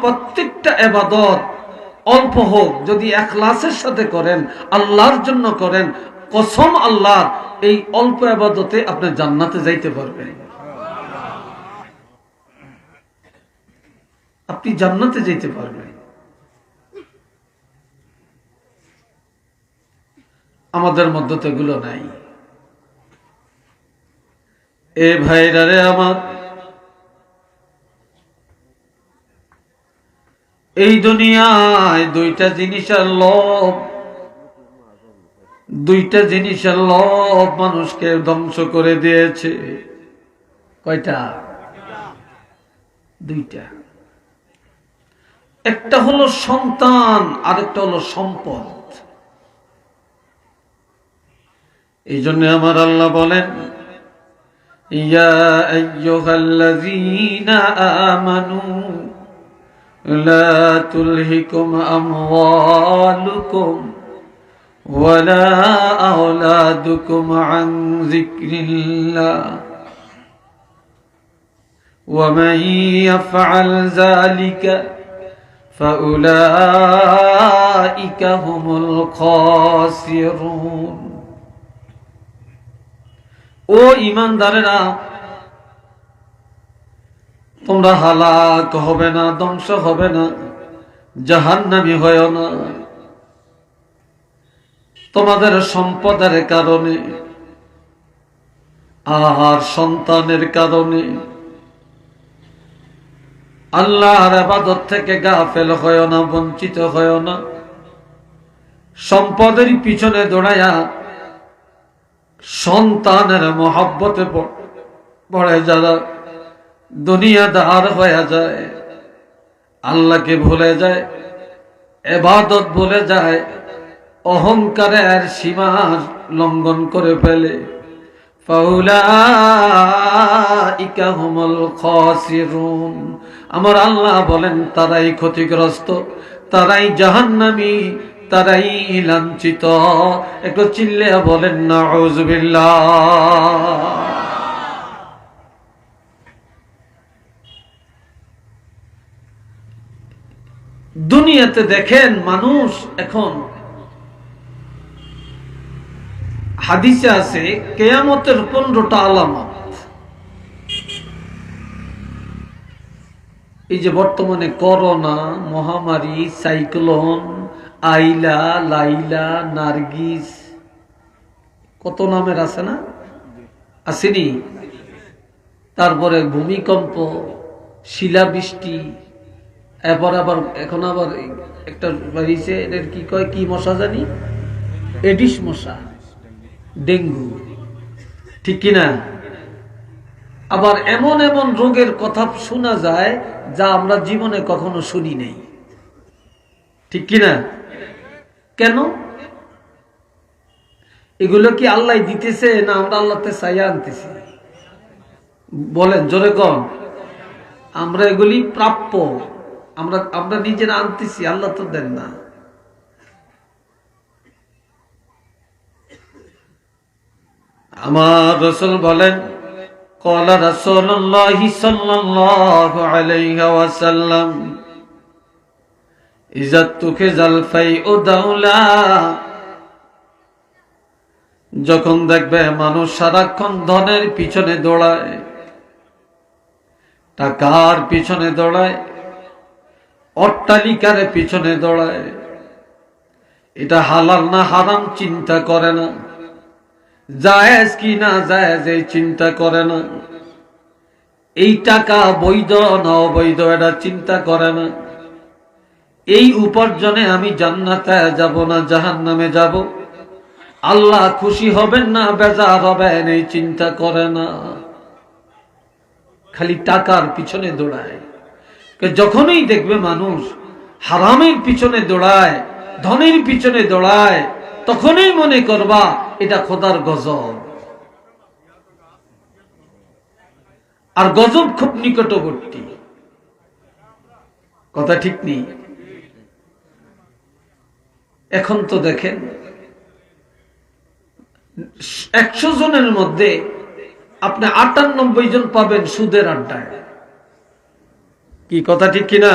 প্রত্যেকটা ইবাদত অল্প হোক যদি ইখলাসের সাথে করেন, আল্লাহর জন্য করেন, কসম আল্লাহর, এই অল্প ইবাদতে আপনি জান্নাতে যাইতে পারবেন। আপনি জান্নাতে যাইতে পারবেন। আমাদের মধ্যে তো এগুলো নাই। এ ভাইরা রে আমার, এই দুনিয়ায় দুইটা জিনিসের লোভ, দুইটা জিনিসের লোভ মানুষকে ধ্বংস করে দিয়েছে। কয়টা? দুইটা। একটা হলো সন্তান, আরেকটা হলো সম্পদ। এই জন্য আমার আল্লাহ বলেন, ইয়া আইয়ুহাল্লাযীনা আমানু লা তুলহিকুম আমওয়ালুকুম ওয়ালা আওলাদুকুম আন যিকরিল্লাহ ওয়া মান ইয়াফআল যালিকা ফাউলাইকা হুমুল খাসিরুন। ও ঈমানদারেরা, তোমরা হালাক হবে না, ধ্বংস হবে না, জাহান্নামী হয় না তোমাদের সম্পদের কারণে আর সন্তানের কারণে। আল্লাহর ইবাদত থেকে গাফেল হয় না, বঞ্চিত হয় না। সম্পদের পিছনে দৌড়ায়া সন্তানের মহব্বতে পড়ে যারা দুনিয়াদার হয়ে যায়, আল্লাহকে ভুলে যায়, ইবাদত ভুলে যায়, অহংকারের সীমা লঙ্ঘন করে ফেলে, ফাউলাইকা হুমুল খাসিরুন। আমার আল্লাহ বলেন তারাই ক্ষতিগ্রস্ত, তারাই জাহান্নামী, তারাই লাঞ্ছিত। একটু চিল্লে বলেন নাউযুবিল্লাহ। দুনিয়াতে দেখেন মানুষ এখন, হাদিসে আছে কিয়ামতের 15টা আলামত। এই যে বর্তমানে করোনা মহামারী, সাইক্লোন, আইলা, লাইলা, নার্গিস, কত নামের আছে না? আসেনি? তারপরে ভূমিকম্প, শিলাবৃষ্টি, এরপর আবার এখন আবার একটা বাড়িছে, এদের কি কয়, কি মশা জানি, এডিস মশা, ডেঙ্গু, ঠিক কিনা? আবার এমন এমন রোগের কথা শোনা যায় যা আমরা জীবনে কখনো শুনি নাই, ঠিক কিনা? কেন? এগুলো কি আল্লাহ দিতেছে না আমরা আল্লাহতে চাইয়া আনতেছি? বলেন জোরে কন। আমরা এগুলি প্রাপ্য, আমরা নিজেরা আনতেছি, আল্লাহ তো দেন না। আমার রাসূল বলেন, ক্বালা রাসূলুল্লাহ সাল্লাল্লাহু আলাইহি ওয়াসাল্লাম, ইযা তুখিযাল ফাইউ দাওলা। যখন দেখবে মানুষ সারাক্ষণ ধনের পিছনে দৌড়ায়, টাকার পিছনে দৌড়ায়, অট্টালিকার পিছনে দৌড়ায়, এটা হালাল না হারাম চিন্তা করে না, জায়েজ কি না জায়েজ এই চিন্তা করে না, এই টাকা বৈধ না অবৈধ এটা চিন্তা করে না, এই উপার্জনে আমি জান্নাতে যাব না জাহান্নামে যাব, আল্লাহ খুশি হবেন না বেজার হবেন এই চিন্তা করে না, খালি টাকার পিছনে দৌড়ায়। যখনই দেখবে মানুষ হারামের পিছনে দৌড়ায়, ধনের পিছনে দৌড়ায়, তখনই মনে করবা এটা খোদার গজব। আর গজব খুব নিকটবর্তী, কথা ঠিক নেই? এখন তো দেখেন 100 জনের মধ্যে আপনি 98 জন পাবেন সুদের আড্ডায়, কি কথা ঠিক কিনা?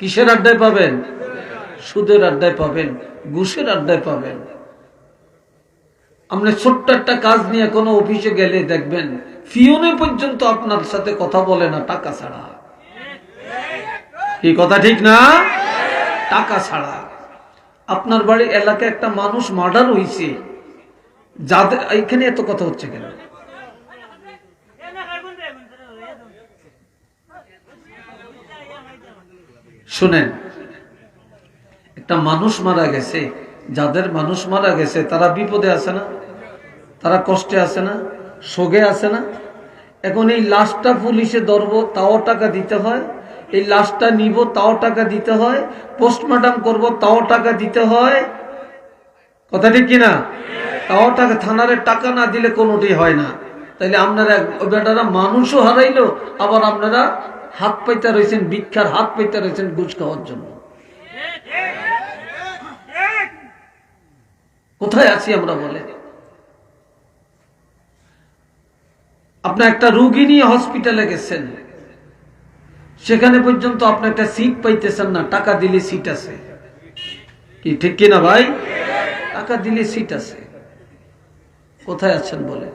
কিসের আড্ডায় পাবেন? সুদের আড্ডায় পাবেন, ঘুষের আড্ডায় পাবেন। আপনি ছোট্ট একটা কাজ নিয়ে কোনো অফিসে গেলে দেখবেন পিয়নে পর্যন্ত আপনার সাথে কথা বলে না টাকা ছাড়া। কি কথা ঠিক না? টাকা ছাড়া। আপনার বাড়ির এলাকায় একটা মানুষ মার্ডার হয়েছে, যাদের এখানে এত কথা হচ্ছে কেন? শুনেন, একটা মানুষ মারা গেছে, যাদের মানুষ মারা গেছে তারা বিপদে আছে না? তারা কষ্টে আছে না? শোকে আছে না? এখন এই লাশটা পুলিশে ধরবো তাও টাকা দিতে হয়, এই লাশটা নিব তাও টাকা দিতে হয়, পোস্টমর্টম করব তাও টাকা দিতে হয়। কথা ঠিক কিনা? তাও টাকা, থানারে টাকা না দিলে কোনোটি হয় না। তাইলে আপনারা বেটারা মানুষও হারাইলো, আবার আপনারা হাত পাইতে রয়েছেন, ভিক্ষার হাত পাইতে রয়েছেন ঘুষ খাওয়ার জন্য। কোথায় আছি আমরা বলে? আপনি একটা রোগী নিয়ে হসপিটালে গেছেন, সেখানে পর্যন্ত আপনি একটা সিট পাইতেছেন না, টাকা দিলে সিট আছে। কি ঠিক কিনা ভাই? টাকা দিলে সিট আছে। কোথায় আছেন বলে?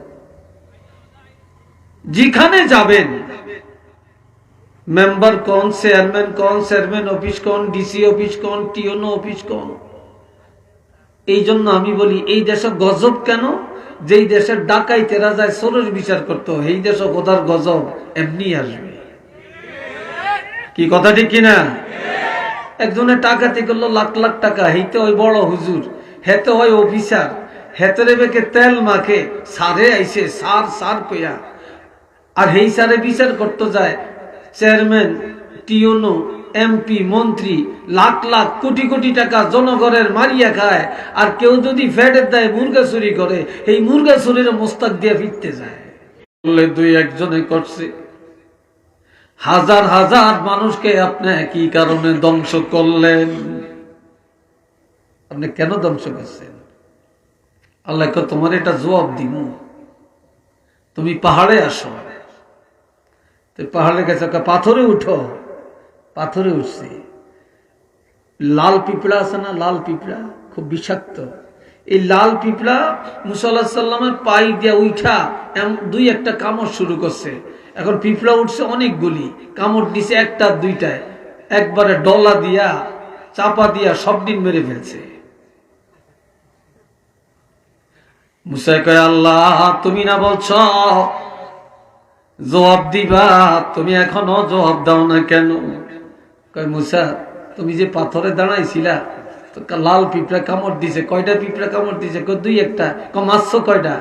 যেখানে যাবেন, মেম্বার কোন, চেয়ারম্যান কোন, চেয়ারম্যান অফিস কোন, ডিসি অফিস কোন, টিওনো অফিস কোন। এই জন্য আমি বলি এই দেশে গজব কেন? যেই দেশের ডাকাইতেরা যায় চোরের বিচার করতো, এই দেশে কোথার গজব এমনি আসবে। কি কথা ঠিক কিনা? একজনের টাকাতে করলো লাখ লাখ টাকা, হেতে ওই বড় হুজুর, হেতে ওই অফিসার, হেতরে বেকে তেল মাখে সারে আইসে সার সার কইয়া, আর হেই সারে বিচার করতে যায় চেয়ারম্যান, টিওনো, এমপি, মন্ত্রী, লাখ লাখ কোটি কোটি টাকা জনগণের মারিয়া খায়। আর কেউ যদি ফ্যাটের দেয় মুরগা চুরি করে, এই মুরগা চুরির মোস্তাক দিয়ে ফিরতে যায়। বললে দুই একজনে করছে, হাজার হাজার মানুষকে আপনি কি কারণে ধ্বংস করলেন? আপনি কেন ধ্বংস করছেন? আল্লাহ তোমার এটা জবাব দিব। তুমি পাহাড়ে আসো, পাহাড়ে গেছে, পাথরে উঠো। পাথরে উঠছে, লাল পিঁপড়া আছে না, লাল পিঁপড়া খুব বিষাক্ত। এই লাল পিঁপড়া মুসা আলাইহিস সালামের পাই দিয়া উঠা দুই একটা কামড় শুরু করছে। এখন পিঁপড়া উঠছে অনেকগুলি, কামড় দিছে একটা দুইটায়, একবারে ডলা দিয়া চাপা দিয়া সব দিন মেরে ফেলছে। মুসা কয়, আল্লাহ তুমি না বলছ জবাব দিবা, তুমি এখনো জবাব দাও না কেন? কয়, মুসা তুমি যে পাথরে দাঁড়াইছিলা, লাল পিঁপড়া কামড় দিছে। কয়টা পিঁপড়া কামড় দিছে? দুই একটা। মারছ কয়টা?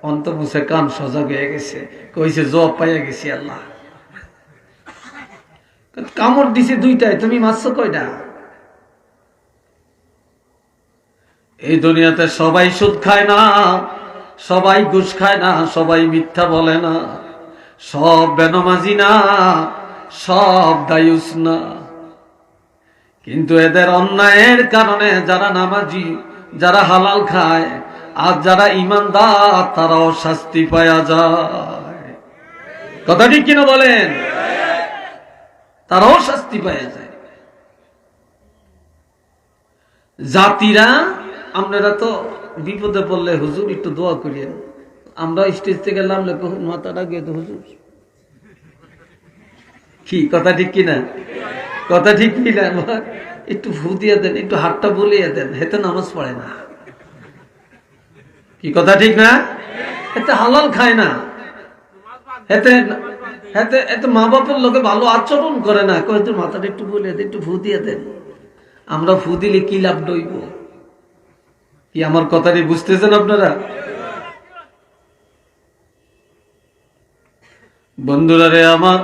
অন্ত মুসা কান সজাগ হয়ে গেছে, কইছে জবাব পাইয়া গেছি আল্লাহ। কামড় দিছে দুইটায়, তুমি মারছ কয়টা? এই দুনিয়াতে সবাই সুদ খায় না, সবাই ঘুষ খায় না, সবাই মিথ্যা বলে না, সব বেনামাজি না, সব দায়ুস না। কিন্তু এদের অন্যায়ের কারণে যারা নামাজি, যারা হালাল খায়, আর যারা ইমানদার, তারাও শাস্তি পাওয়া যায়। কথা ঠিক কিনা বলেন? তারাও শাস্তি পাওয়া যায়। জাতিরা, আপনারা তো বিপদে পড়লে হুজুর একটু দোয়া করিয়েন। আমরা স্টেজ থেকে নামলে মাথাটা গিয়ে তো হুজুর। কি কথা ঠিক কিনা? কথা ঠিক কিনা? একটু ফু দিয়ে দেন, একটু হাতটা বলিয়ে দেন, হেতে নামাজ পড়ে না। কি কথা ঠিক না? এতে হালাল খায় না, এতে এতে এতে মা বাপের লোকে ভালো আচরণ করে না। কয়েকদিন মাথাটা একটু বলিয়ে দেন, একটু ফু দিয়ে দেন। আমরা ফু দিলে কি লাভ দইব? কি আমার কথাটি বুঝতেছেন আপনারা? বন্ধুরা রে আমার,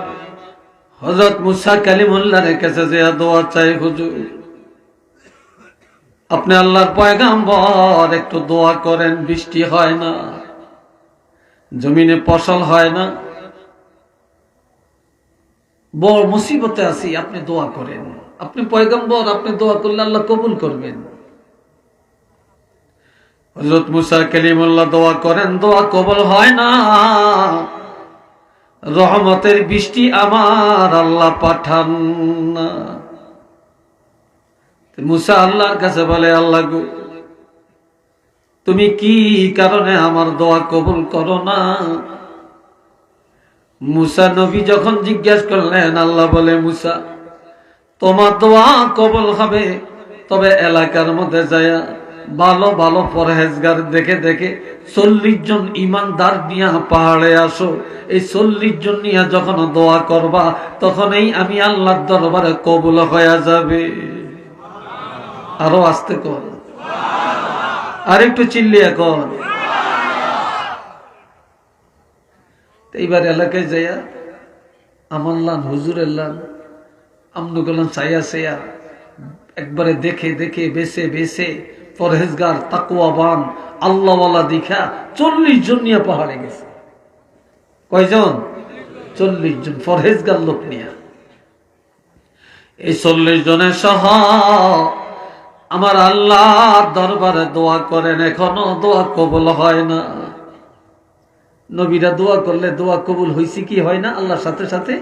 হযরত মুসা কালিমুল্লাহর কাছে যে দোয়া চাই, হুজুর আপনি আল্লাহর পয়গাম্বর, একটু দোয়া করেন। বৃষ্টি হয় না, জমিনে ফসল হয় না, বড় মুসিবতে আছি, আপনি দোয়া করেন। আপনি পয়গাম্বর, আপনি দোয়া করলে আল্লাহ কবুল করবেন। হযরত মুসা কালিমুল্লাহ দোয়া করেন, দোয়া কবুল হয় না। রহমতের বৃষ্টি আমার আল্লাহ পাঠান না। মুসা আল্লাহর কাছে বলে, আল্লাহ গো, তুমি কি কারণে আমার দোয়া কবুল করো না? মুসা নবী যখন জিজ্ঞাসা করলেন, আল্লাহ বলে, মুসা, তোমার দোয়া কবুল হবে, তবে এলাকার মধ্যে যায় ভালো ভালো পরহেজগার দেখে দেখে 40 জন ইমানদার নিয়ে পাহাড়ে আসো। এই 40 জন নিয়ে যখন দোয়া করবা, তখনই আমি আল্লাহর দরবারে কবুল হয়ে যাবে। আরো আস্তে কর, আর একটু চিল্লিয়া কর। এইবার এলাকায় যাইয়া আমার লান, হুজুরের লান, আমনু গেলাম চাইয়া চাইয়া একবারে দেখে দেখে বেছে বেছে পরহেজগার তাকওয়াবান আল্লাহওয়ালা দেখা 40 জন নিয়ে পাহাড়ে গেছে। কয়জন? 40 জন পরহেজগার লোক নিয়ে। এই 40 জনের সহ আমার আল্লাহর দরবারে দোয়া করেন, এখনো দোয়া কবুল হয় না। নবীরা দোয়া করলে দোয়া কবুল হয়েছে কি হয় না আল্লাহর সাথে সাথে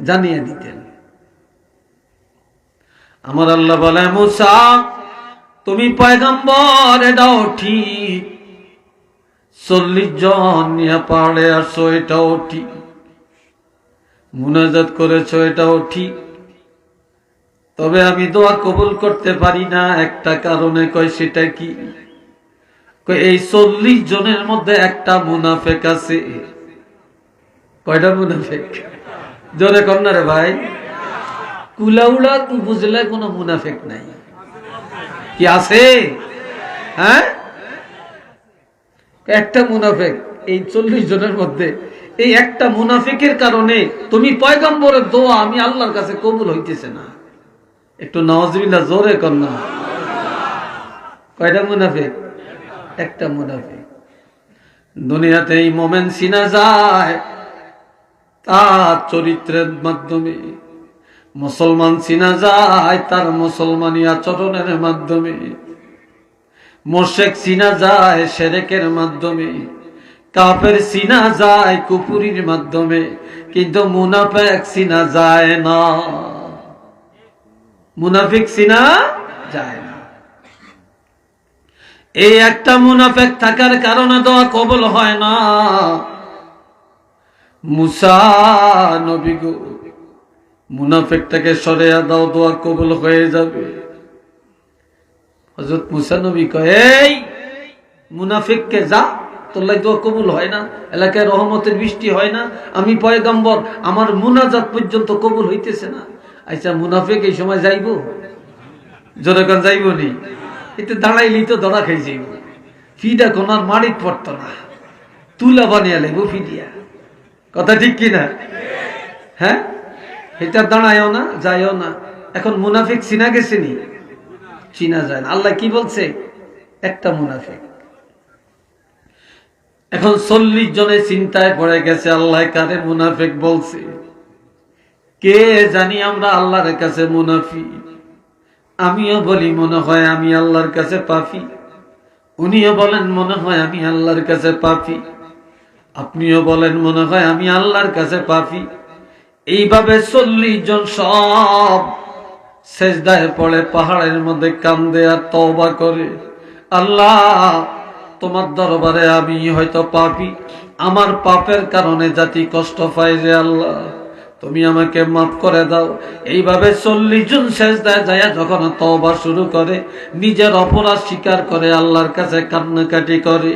জানিয়ে দিতেন। আমার আল্লাহ বলে, মুসা তুমি পয়গম্বর, এটাও ঠিক, 40 জন নিয়ে পাহাড়ে আসো, এটাও ঠিক, মুনাজাত করেছো, এটাও ঠিক, তবে আমি দোয়া কবুল করতে পারি না একটা কারণে। কয় সেটা কি? এই 40 জনের মধ্যে একটা মুনাফেক আছে। কয়টা মুনাফেক? জোরে কর না রে ভাই। কুলাউলা তু বুঝলে কোনো মুনাফেক নাই, কি আছে? হ্যাঁ, একটা মুনাফেক এই 40 জনের মধ্যে। এই একটা মুনাফিকের কারণে তুমি পয়গম্বরের দোয়া আমি আল্লাহর কাছে কবুল হইতেছে না। একটু নাউজুবিল্লাহ জোরে কর না। কয়টা মুনাফিক? একটা মুনাফিক। দুনিয়াতে এই মোমেন চিনা যায় তার চরিত্রের মাধ্যমে, মুসলমান চিনা যায় তার মুসলমানি আচরণের মাধ্যমে, মুশরিক চিনা যায় শিরকের মাধ্যমে, কাফের চিনা যায় কুফরির মাধ্যমে, কিন্তু মুনাফিক চিনা যায় না। মুনাফিক চিনা যায় না। এই একটা মুনাফিক থাকার কারণে দোয়া কবুল হয় না। মুসা নবী গো, মুনাফিকটাকে সরিয়ে দাও, দোয়া কবুল হয়ে যাবে। হযরত মুসা নবী কয়, এই মুনাফিককে যা, তোর লাগি দোয়া কবুল হয় না, এলাকায় রহমতের বৃষ্টি হয় না, আমি পয়গম্বর, আমার মুনাজাত পর্যন্ত কবুল হইতেছে না। আচ্ছা মুনাফিক এই সময় যাইব? জোরে কোন যাইব নি? এতে দাঁড়াইলেই তো ধরা খাই যাইব। ফিডা কোনার মাড়িত পড়ত না, তুলা বানিয়ে লাগব ফিডিয়া। কথা ঠিক কিনা? হ্যাঁ, এটা দাঁড়ায়ও না, যায়ও না। এখন মুনাফিক চিনা গেছে নি? চিনা যায় না। আল্লাহ কি বলছে? একটা মুনাফিক। এখন 40 জনে চিন্তায় পড়ে গেছে, আল্লাহ কারে মুনাফিক বলছে? কে জানি আমরা আল্লাহর কাছে মুনাফিক। আমিও বলি মনে হয় আমি আল্লাহর কাছে পাপী, উনিও বলেন মনে হয় আমি আল্লাহর কাছে পাপী, আপনিও বলেন মনে হয় আমি আল্লাহর কাছে পাপী। এইভাবে 40 জন সব সেজদায় পড়ে পাহাড়ের মধ্যে কান্দে আর তওবা করে, আল্লাহ তোমার দরবারে আমি হয়তো পাপী, আমার পাপের কারণে জাতি কষ্ট পায় যে আল্লাহ তুমি আমাকে মাফ করে দাও। এইভাবে 40 জন সেজদায় যায় যখন তওবা শুরু করে, নিজের অপরাধ স্বীকার করে, আল্লাহর কাছে কান্নাকাটি করে।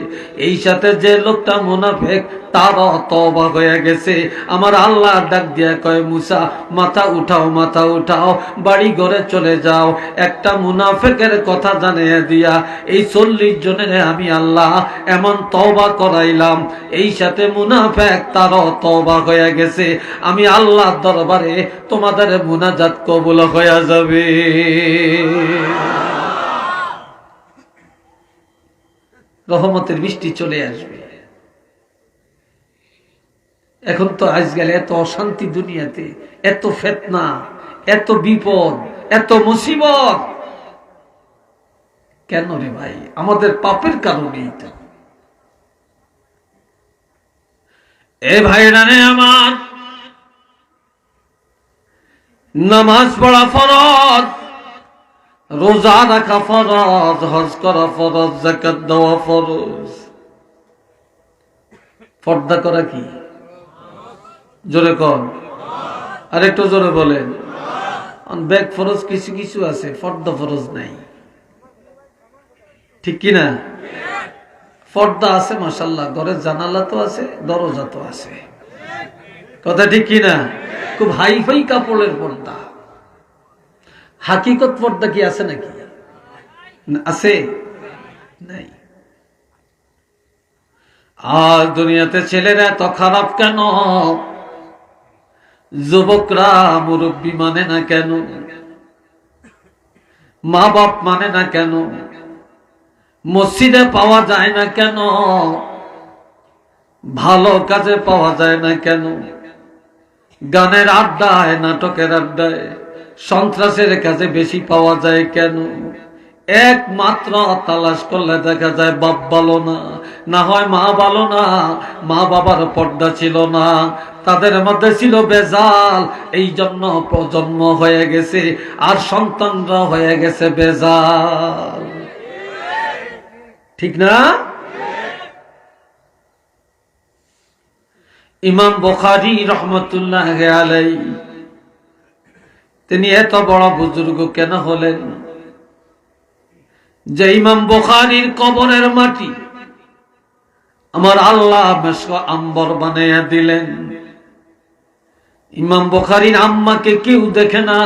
এই সাথে যে লোকটা মুনাফিক তারও তওবা হয়ে গেছে। আমার আল্লাহ ডাক দিয়া কয়, মুসা মাথা উঠাও, মাথা উঠাও, বাড়ি ঘরে চলে যাও। একটা মুনাফিকের কথা জানিয়ে দিয়া এই 40 জনের আমি আল্লাহ এমন তওবা করাইলাম, এই সাথে মুনাফিক তারও তওবা হয়ে গেছে। আমি আল্লাহ দরবারে তোমাদের মুনাজাত কবুল হয়ে যাবে। রহমতের বৃষ্টি চলে আসবে। এখন তো আজকাল এত অশান্তি দুনিয়াতে, এত ফিতনা, এত বিপদ, এত মুসিবত, কেন রে ভাই? আমাদের পাপের কারণেই তো। এ ভাইরা রে আমার, নামাজ পড়া ফরজ, রোজা রাখা ফরজ, হজ করা ফরজ, যাকাত দেওয়া ফরজ। পর্দা করা কি? জোরে কর, আর একটু জোরে বলেন। ব্যাগ ফরজ কিছু কিছু আছে, পর্দা ফরজ নাই, ঠিক কিনা? পর্দা আছে মাশাআল্লাহ, ঘরের জানালা তো আছে, দরজা তো আছে, কথা ঠিক কিনা? খুব হাই ফাই কাপড়ের পর্দা। হাকিকত পর্দা কি আছে নাকি? আছে? নাই। আর দুনিয়াতে ছেলেরা এত খারাপ কেন? যুবকরা মুরব্বী মানে না কেন? মা বাপ মানে না কেন? মসজিদে পাওয়া যায় না কেন? ভালো কাজে পাওয়া যায় না কেন? গানের আড্ডায়, নাটকের আড্ডায়, সন্ত্রাসের কাজে বেশি পাওয়া যায় কেন? একমাত্র তালাশ করলে দেখা যায় বাপ ভালো না, না হয় মা ভালো না। মা বাবার পর্দা ছিল না, তাদের মধ্যে ছিল বেজাল, এই জন্য প্রজন্ম হয়ে গেছে আর সন্তানরা হয়ে গেছে বেজাল, ঠিক না? ইমাম বুখারী রহমতুল্লাহ আলাইহি তিনি এত বড় বুজুর্গ কেন হলেন? যে ইমাম বুখারীর কবরের মাটি আমার আল্লাহ মেশক আম্বর বানাইয়া দিলেন। ইমাম বুখারীর আম্মাকে কেউ দেখে না,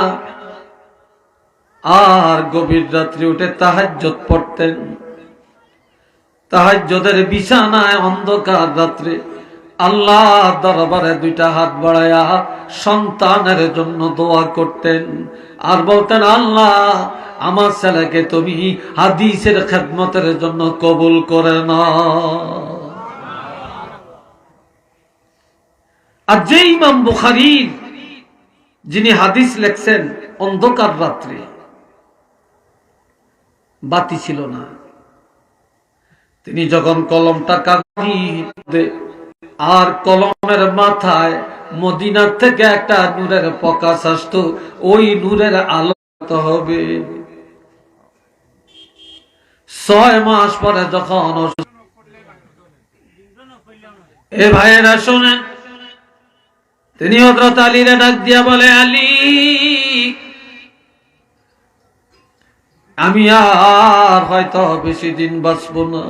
আর গভীর রাত্রে উঠে তাহাজ্জুদ পড়তেন। তাহাজ্জুদের বিছানায় অন্ধকার রাত্রে আল্লাহ দরবারে দুইটা হাত বাড়ায়া সন্তানের জন্য দোয়া করতেন আর বলতেন, আল্লাহ আমার ছেলেকে তুমি হাদিসের খেদমতের জন্য কবুল করে নাও। আর যে ইমাম বুখারী যিনি হাদিস লেখছেন, অন্ধকার রাত্রে বাতি ছিল না, তিনি যখন কলমটা কাগজে আর কলমের মাথায় মদিনার থেকে একটা নূরের প্রকাশ আসতো, ওই নূরের আলো হবে। 6 মাস পরে যখন এ ভাইয়েরা শোনেন, তিনি হযরত আলীরে ডাক দিয়া বলে, আলী আমি আর হয়তো বেশি দিন বাঁচব না,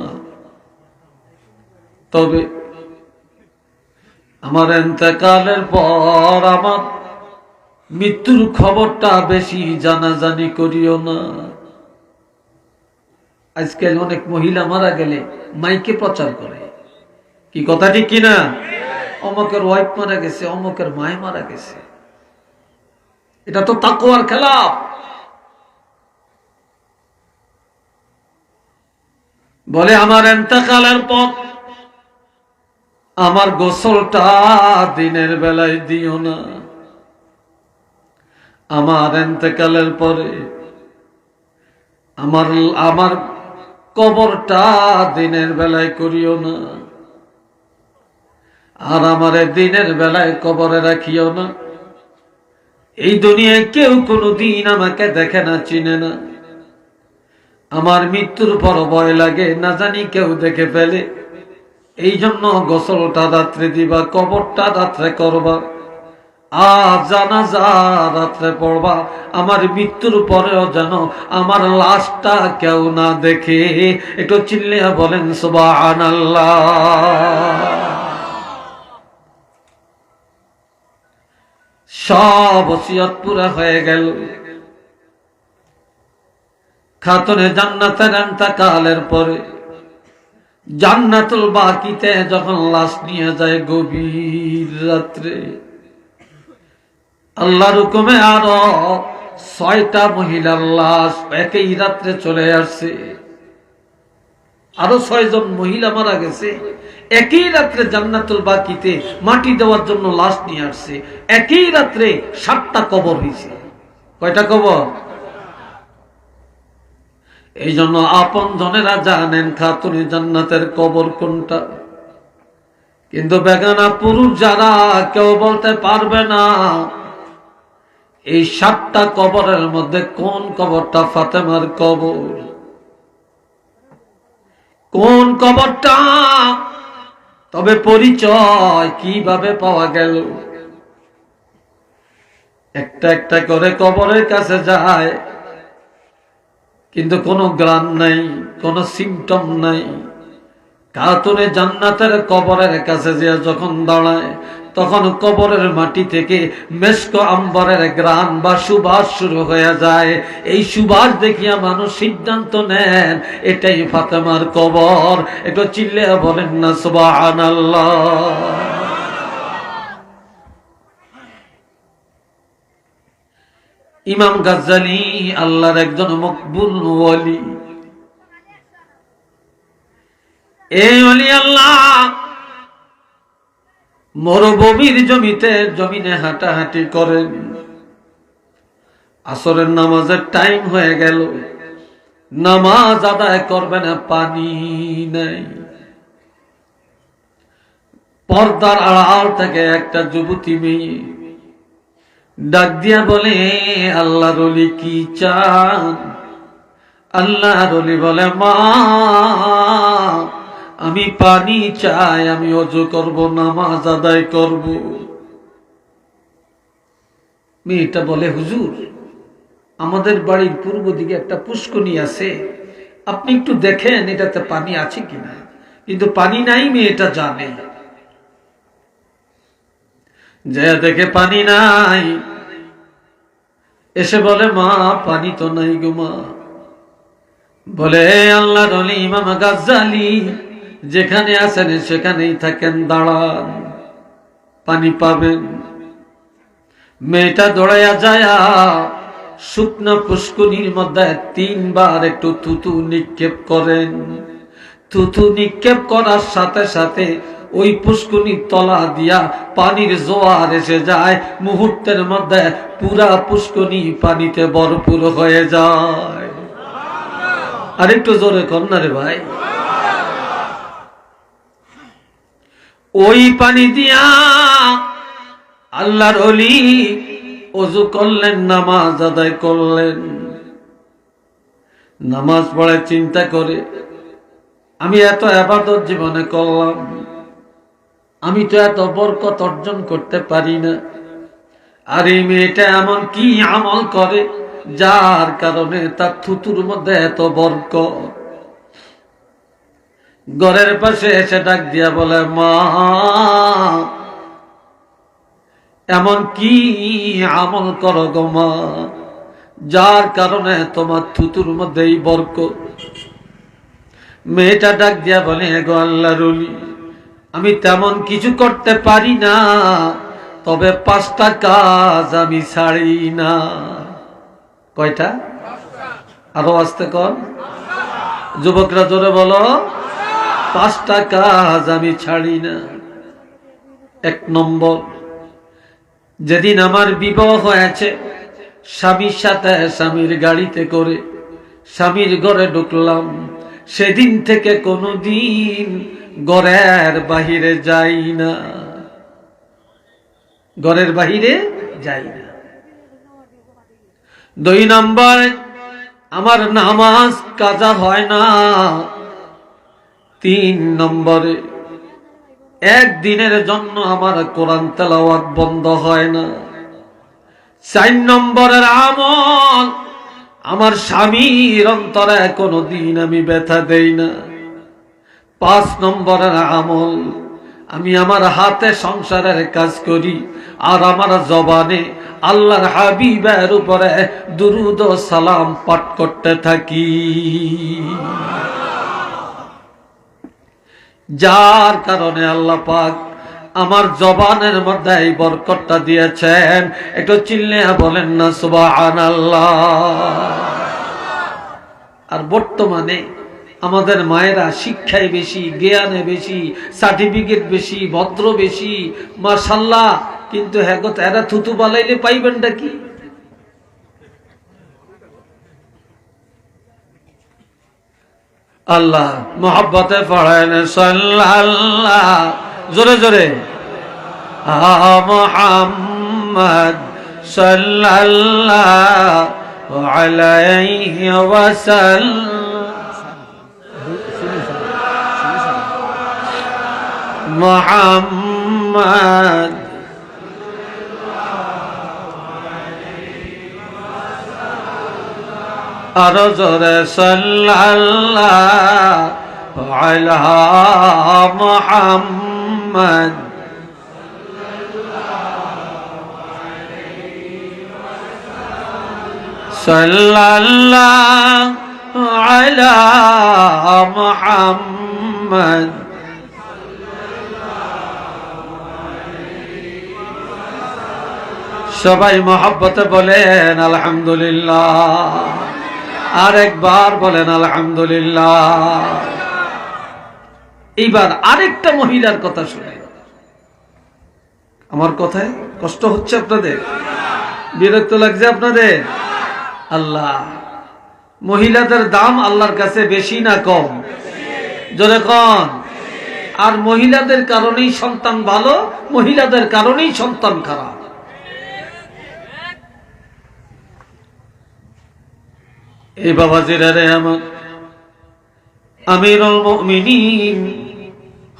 তবে আমার ইন্তেকালের পর আমার মৃত্যুর খবরটা বেশি জানাজানি করিও না। আজকাল অনেক মহিলা মারা গেলে মাইকে প্রচার করে, কি কথা ঠিক কিনা? অমুকের ওয়াইফ মারা গেছে, অমুকের মায় মারা গেছে। এটা তো তাকওয়ার খেলাফ। বলে আমার ইন্তেকালের পর আমার গোসলটা দিনের বেলায় দিও না, আমার ইন্তেকালের পরে আমার কবরটা দিনের বেলায় করিও না, আর আমার দিনের বেলায় কবরে রাখিও না। এই দুনিয়ায় কেউ কোনোদিন আমাকে দেখে না, চিনে না। আমার মৃত্যুর পর ভয় লাগে, না জানি কেউ দেখে ফেলে। এই জন্য গোসলটা রাত্রে দিবা, কবরটা রাত্রে করবা, আর জানাজা রাত্রে পড়বা। আমার মৃত্যুর পরেও যেন আমার লাশটা কেউ না দেখে। একটু চিল্লিয়া বলেন সুবহানাল্লাহ। সব ওসিয়ত পুরা হয়ে গেল। খাতুনে জান্নাতের ইন্তেকালের পরে জান্নাতুল বাকিতে যখন লাশ নিয়ে যায় গভীর রাত্রে, আল্লাহর হুকুমে আরো 6টা মহিলার লাশ একই রাত্রে চলে আসছে। আরো 6 জন মহিলা মারা গেছে, একই রাত্রে জান্নাতুল বাকিতে মাটি দেওয়ার জন্য লাশ নিয়ে আসছে। একই রাত্রে 7টা কবর হয়েছে। কয়টা কবর? এই জন্য আপন জনেরা জানেন খাতুনে জান্নাতের কবর কোনটা, কিন্তু বেগানা পুরুষ যারা কেউ বলতে পারবে না। এই 7টা কবরের মধ্যে কোন কবরটা ফাতেমার কবর? কোন কবরটা? তবে পরিচয় কিভাবে পাওয়া গেল? একটা একটা করে কবরের কাছে যায়, কিন্তু কোনো গ্রাম নাই, কোনো সিমটম নাই। কাতুনে জান্নাতের কবরের কাছে যে যখন দাঁড়ায়, তখন কবরের মাটি থেকে মেশক আম্বরের গ্রাণ বা সুবাস শুরু হয়ে যায়। এই সুবাস দেখিয়া মানুষ সিদ্ধান্ত নেন এটাই ফাতেমার কবর। একটু চিল্লে বলেন না সুবহানাল্লাহ। ইমাম গাজ্জালী আল্লাহর একজন মকবুল ওয়ালি। এই ওলি আল্লাহ মরুভূমির জমিনে হাঁটাহাঁটি করেন। আসরের নামাজের টাইম হয়ে গেল, নামাজ আদায় করবে না, পানি নাই। পর্দার আড়াল থেকে একটা যুবতী মেয়ে ডাক দিয়া বলে, আল্লাহর ওলি কি চান? আল্লাহর ওলি বলে, মা আমি পানি চাই, আমি ওযু করব, নামাজ আদায় করব। মেয়েটা বলে, হুজুর আমাদের বাড়ির পূর্ব দিকে একটা পুষ্করণী আছে, আপনি একটু দেখেন এটাতে পানি আছে কিনা। কিন্তু পানি নাই, মেয়েটা জানে। যে দেখে পানি নাই, এসে বলে, মা পানি তো নাই গো মা। বলে, আল্লাহর ওলি ইমাম গাজ্জালী যেখানে আছেন সেখানেই থাকেন, দাঁড়ান, পানি পাবেন। মেয়েটা দৌড়াইয়া যায়, শুকনো পুষ্করিণীর মধ্যে 3 বার একটু থুতু নিক্ষেপ করেন। থুতু নিক্ষেপ করার সাথে সাথে ওই পুষ্করিণীর তলা দিয়া পানির জোয়ার এসে যায়। মুহূর্তের মধ্যে পুরা পুষ্করিণী পানিতে ভরপুর হয়ে যায়। আর একটু জোরে কন্যা রে ভাই। ওই পানি দিয়া আল্লাহর ওলি ওযু করলেন, নামাজ আদায় করলেন। নামাজ পড়ে চিন্তা করে, আমি এত ইবাদত জীবনে করলাম, আমি তো এত বরকত অর্জন করতে পারি না। আর এই মেয়েটা এমন কি আমল করে যার কারণে তার থুতুর মধ্যে এত বরকত? ঘরের পাশে এসে ডাক দিয়া বলে, মা এমন কি আমল করো গো মা, যার কারণে তোমার থুতুর মধ্যে এই বরকত? মেয়েটা ডাক দিয়া বলে, গো আল্লাহর ওলি, আমি তেমন কিছু করতে পারি না, তবে 5টা কাজ আমি ছাড়ি না। কয়টা? আরো আস্তে কর, যুবকরা জোরে বলো। 5টা কাজ আমি ছাড়ি না। 1 নম্বর, যেদিন আমার বিবাহ হয়েছে, স্বামীর সাথে স্বামীর গাড়িতে করে স্বামীর ঘরে ঢুকলাম, সেদিন থেকে কোনোদিন ঘরের বাহিরে যাই না। ঘরের বাহিরে যাই না। 2 নম্বর, আমার নামাজ কাজা হয় না। 3 নম্বরে, একদিনের জন্য আমার কোরআন তেলাওয়াত বন্ধ হয় না। 4 নম্বরের আমল, আমার স্বামীর অন্তরে কোনোদিন আমি ব্যথা দেই না। 5 নম্বরের আমল, আমি আমার হাতে সংসারের কাজ করি আর আমার জবানে আল্লাহর হাবিবের উপরে দুরূদ ও সালাম পাঠ করতে থাকি। যার কারণে আল্লাহ পাক আমার জবানের মধ্যে এই বরকতটা দিয়েছেন। একটু চিল্লে বলেন না সুবহানাল্লাহ। আর বর্তমানে আমাদের মায়েরা শিক্ষায় বেশি, জ্ঞানে বেশি, সার্টিফিকেট বেশি, ভদ্র বেশি, মাশাআল্লাহ, কিন্তু হ্যাঁ এরা থুতু বালাইলে পাইবেনটা কি? আল্লাহ মোহাব্বতে পড়েন সাল্লাল্লাহ, জোরে জোরে, মুহাম্মদ সাল্লাল্লাহু আলাইহি ওয়াসাল্লাম মুহাম্মদ আরো জোরে সাল্লাল্লাহু আলা মুহাম্মদ সাল্লাল্লাহু আলা মুহাম্মদ সবাই মহব্বতে বলেন আলহামদুলিল্লাহ, আরেকবার বলেন আলহামদুলিল্লাহ। এইবার আরেকটা মহিলার কথা শুনে, আমার কথায় কষ্ট হচ্ছে আপনাদের, বিরক্ত লাগছে আপনাদের? আল্লাহ, মহিলাদের দাম আল্লাহর কাছে বেশি না কম? জোরে কোন? আর মহিলাদের কারণেই সন্তান ভালো, মহিলাদের কারণেই সন্তান খারাপ। এই বাবাজিরা রে আমার, আমিরুল মুমিনিন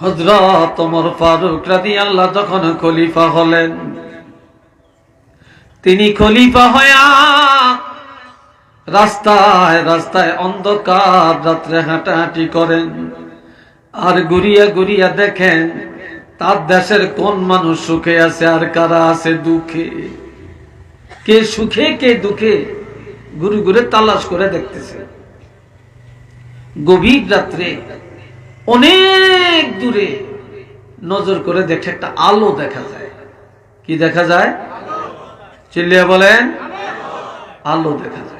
হযরত ওমর ফারুক রাদিয়াল্লাহু যখন খলিফা হলেন, তিনি খলিফা হয়া রাস্তায় রাস্তায় অন্ধকার রাত্রে হাঁটাহাঁটি করেন, আর ঘুরিয়া ঘুরিয়া দেখেন তার দেশের কোন মানুষ সুখে আছে আর কারা আছে দুঃখে, কে সুখে কে দুঃখে, ঘুরে ঘুরে তালাশ করে দেখতেছে। গভীর রাত্রে অনেক দূরে নজর করে দেখে একটা আলো দেখা যায়। কি দেখা যায়? চিল্লিয়া বলেন, আলো দেখা যায়।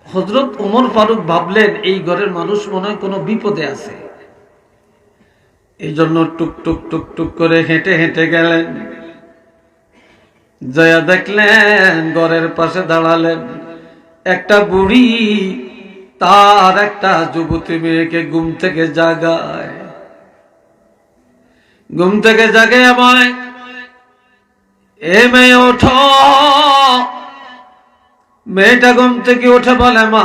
হযরত ওমর ফারুক ভাবলেন এই ঘরের মানুষ মনে হয় কোনো বিপদে আছে, এই জন্য টুক টুক টুক টুক করে হেঁটে হেঁটে গেলেন। জয়া দেখলেন, ঘরের পাশে দাঁড়ালেন, একটা বুড়ি তার একটা যুবতী মেয়েকে ঘুম থেকে জাগায়। ঘুম থেকে জাগে বলে, এ মেয়ে ওঠো। মেয়েটা ঘুম থেকে উঠে বলে, মা,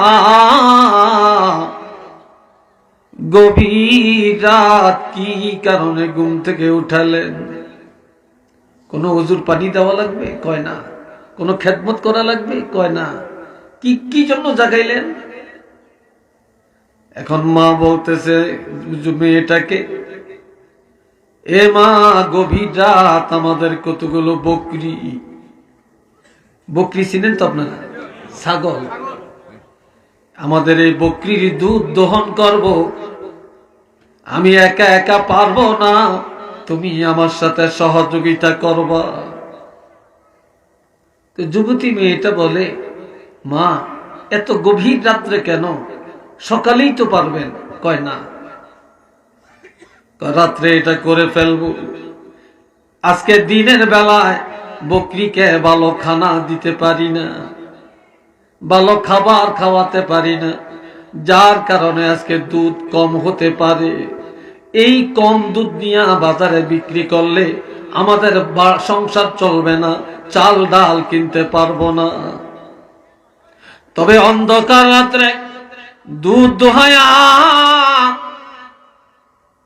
গভীর রাত, কি কারণে ঘুম থেকে উঠালেন? কোন ওযুর পানি দেওয়া লাগবে? কয় না। কোন খেদমত করা লাগবে? কয় না। কি কি জন্য জাগাইলেন? এখন মা বলতেছে মেয়েটাকে, এ মা, গভীর রাত আমাদের কতগুলো বকরি, বকরি চিনেন তো আপনারা? ছাগল। আমাদের এই বকরির দুধ দহন করব, আমি একা একা পারবো না, তুমি আমার সাথে সহযোগিতা করবা। তো যুবতী মেয়েটা বলে, মা, এত গভীর রাত্রে কেন? সকালেই তো পারবেন। কয় না, রাত্রে এটা করে ফেলবো। আজকে দিনের বেলায় বকরিকে ভালো খানা দিতে পারি না, ভালো খাবার খাওয়াতে পারি না, যার কারণে আজকে দুধ কম হতে পারে। এই কম দুধ নিয়ে বাজারে বিক্রি করলে আমাদের সংসার চলবে না, চাল ডাল কিনতে পারবো না। তবে অন্ধকার রাত্রে দুধ দোহায়া,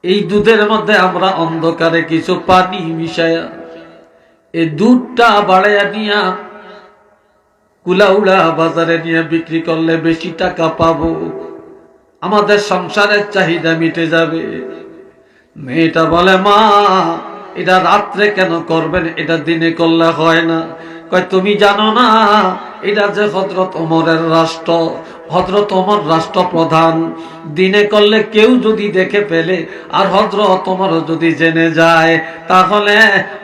এই দুধের মধ্যে আমরা অন্ধকারে কিছু পানি মিশায়া এই দুধটা বাড়াইয়া নিয়া কুলাউড়া বাজারে নিয়ে বিক্রি করলে বেশি টাকা পাবো, আমাদের সংসারের চাহিদা মিটে যাবে। মেয়েটা বলে, মা, এটা রাত্রে কেন করবেন? এটা দিনে করলে হয় না। কয়, তুমি জানো না এটা যে হযরত ওমরের রাষ্ট্র, হযরত ওমর রাষ্ট্রপ্রধান, দিনে করলে কেউ যদি দেখে ফেলে আর হযরত ওমর যদি জেনে যায় তাহলে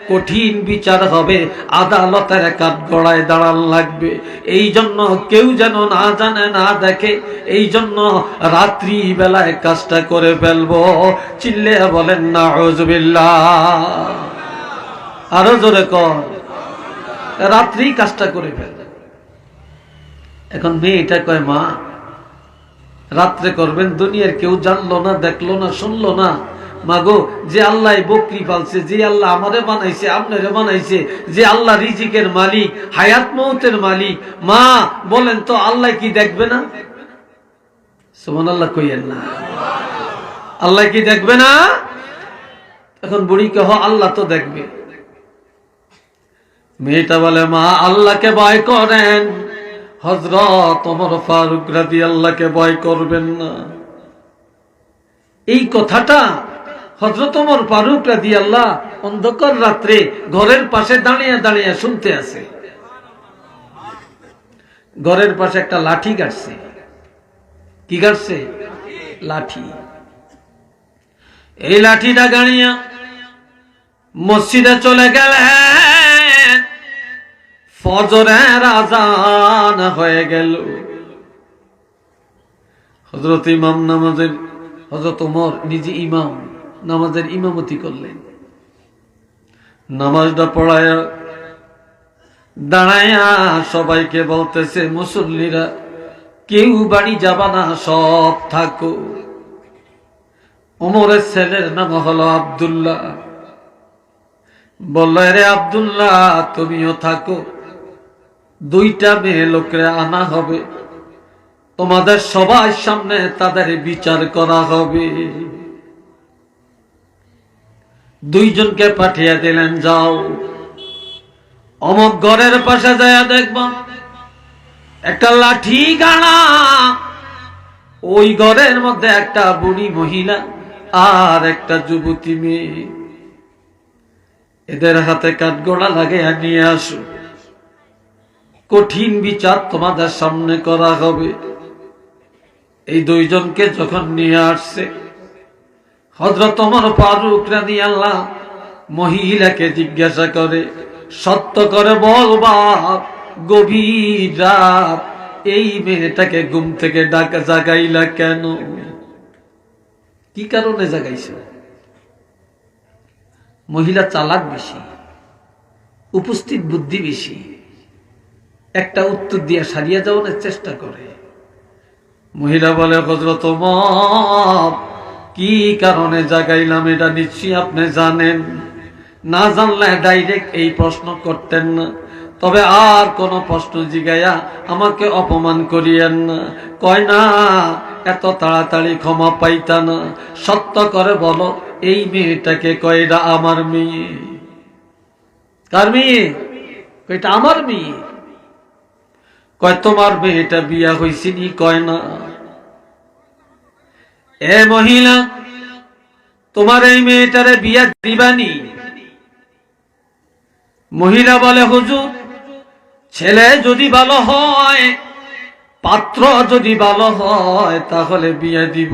কঠিন বিচার হবে, আদালতের কাঠগড়ায় দাঁড়ান লাগবে। এই জন্য কেউ যেন না জানে না দেখে, এই জন্য রাত্রি বেলায় কাজটা করে ফেলবো। চিল্লে বলেন নাউযুবিল্লাহ, আরো জোরে কর, রাত্রি কাজটা করে ফেল। এখন মেয়েটা কয়, মা, রাত্রে করবেন, দুনিয়ার কেউ জানলো না, দেখলো না, শুনলো না, মাগো যে আল্লাহ বকরি পালছে, যে আল্লাহ আমারে বানাইছে, আপনারে বানাইছে, যে আল্লাহ রিজিকের মালিক, হায়াত মৌতের মালিক, মা বলেন তো আল্লাহ কি দেখবে না? সুবহানাল্লাহ কইয়েন না। আল্লাহ কি দেখবে না? এখন বুড়িকে হ আল্লাহ তো দেখবে। মেয়েটা বলে মা আল্লাহকে ভয় করেন, হযরত ওমর ফারুক রাদিয়াল্লাহকে ভয় করবেন না। এই কথাটা হযরত ওমর ফারুক রাদিয়াল্লাহ অন্ধকার রাত্রে ঘরের পাশে দাঁড়িয়ে দাঁড়িয়ে শুনতে আছে। ঘরের পাশে একটা লাঠি গাড়ছে। কি গাড়ছে? লাঠি। এই লাঠিটা গাড়িয়া মসজিদে চলে গেলেন। ফজরের আযান হয়ে গেল। হযরত ইমাম নামাজের, হযরত ওমর নিজে ইমাম নামাজের ইমামতি করলেন। নামাজটা পড়ায়া দাঁড়ায়া সবাইকে বলতেছে, মুসল্লিরা কেউ বাড়ি যাবা না, সব থাকো। ওমরের ছেলের নাম হলো আব্দুল্লাহ। বলল রে আব্দুল্লাহ তুমিও থাকো, দুইটা মেয়ে লোকরে আনা হবে, তোমাদের সবার সামনে তাদের বিচার করা হবে। দুইজনকে পাঠিয়ে দিলেন, যাও অমুক ঘরের পাশে যায় দেখবা একটা লাঠি গাড়া, ওই ঘরের মধ্যে একটা বুড়ি মহিলা আর একটা যুবতী মেয়ে, এদের হাতে কাঠগড়া লাগে নিয়ে আসো, কঠিন বিচার তোমাদের সামনে করা হবে। এই দুইজনকে যখন নিয়ে আসছে, হযরত ওমর ফারুক রাদিয়াল্লাহু মহিলাকে জিজ্ঞাসা করে, সত্য করে বলবা গভীর রাত এই মেয়েটাকে ঘুম থেকে জাগাইলা কেন? কি কারণে জাগাইছো? মহিলা চালাক বেশি, উপস্থিত বুদ্ধি বেশি, একটা উত্তর দিয়ে সারিয়ে যাওয়ার চেষ্টা করে। মহিলা বলে, হযরত ওমর কি কারণে জাগাইলাম এটা নিশ্চয়ই আপনি জানেন, না জানলে ডাইরেক্ট এই প্রশ্ন করতেন না, তবে আর কোন প্রশ্ন জিগাইয়া আমাকে অপমান করিয়েন না। কয় না এত তাড়াতাড়ি ক্ষমা পাইতা না, সত্য করে বলো এই মেয়েটাকে। কয়টা আমার মেয়ে। কার মেয়ে? কয়টা আমার মেয়ে। কয় তোমার মেয়েটা বিয়া হইছিনি? কয় না। এ মহিলা তোমার এই মেয়েটারে বিয়া দিবানি? মহিলা বলে, হুজুর ছেলে যদি ভালো হয়, পাত্র যদি ভালো হয় তাহলে বিয়ে দিব।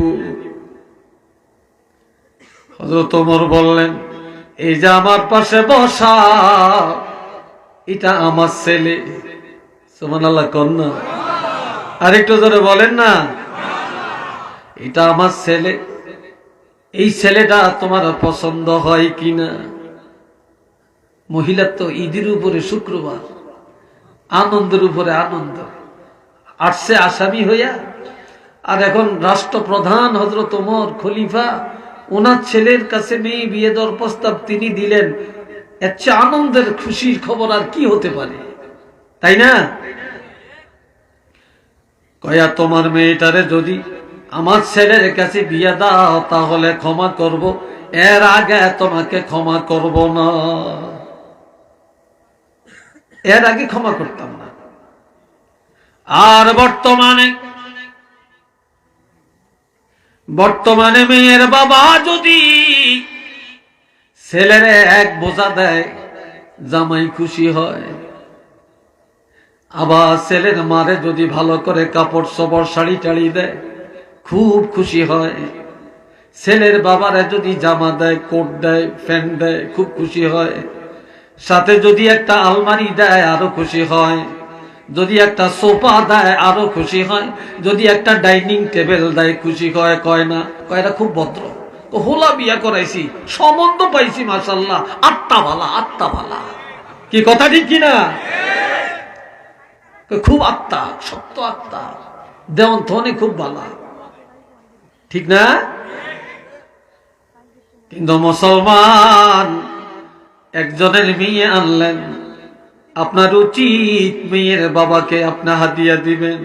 হযরত ওমর বললেন, এই যে আমার পাশে বসা এটা আমার ছেলে। সুবহানাল্লাহ কন্যা আরেকটু জোরে বলেন না, এটা আমার ছেলে। এই ছেলেটা তোমার পছন্দ হয় কিনা? মহিলার তো ঈদের উপরে শুক্রবার, আনন্দের উপরে আনন্দ, আসছে আসামি হইয়া। আর এখন রাষ্ট্রপ্রধান হযরত ওমর খলিফা, ওনার ছেলের কাছে মেয়ে বিয়ে দেওয়ার প্রস্তাব তিনি দিলেন। এর চেয়ে আনন্দের খুশির খবর আর কি হতে পারে, তাই না? কয়া তোমার মেয়েটারে যদি আমার ছেলের কাছে বিয়ে দাও তাহলে ক্ষমা করব, এর আগে তোমাকে ক্ষমা করব না। এর আগে ক্ষমা করতাম না। আর বর্তমানে মেয়ের বাবা যদি ছেলের এক বোঝা দেয় জামাই খুশি হয়, আবার ছেলের মারে যদি ভালো করে কাপড় চোপড় শাড়ি টাড়ি দেয় খুব খুশি হয়, ছেলের বাবারে যদি জামা দেয়, কোট দেয়, প্যান্ট দেয় খুব খুশি হয়, সাথে যদি একটা আলমারি দেয় আরো খুশি হয়, যদি একটা সোফা দেয় আরো খুশি হয়, যদি একটা ডাইনিং টেবিল দেয় খুশি হয়। কয় না, কয়টা খুব ভদ্র, হোলা বিয়া করাইছি, সম্বন্ধ পাইছি মাশাআল্লাহ, আত্মা ভালা, আত্মা ভালা। কি কথা ঠিক কিনা? খুব আত্মা, সত্য আত্মা, দেওয়ান থনে খুব ভালা, ঠিক না? কিন্তু মুসলমান একজনের মেয়ে আনলেন, আপনার উচিত মেয়ের বাবাকে আপনি হাদিয়া দিবেন।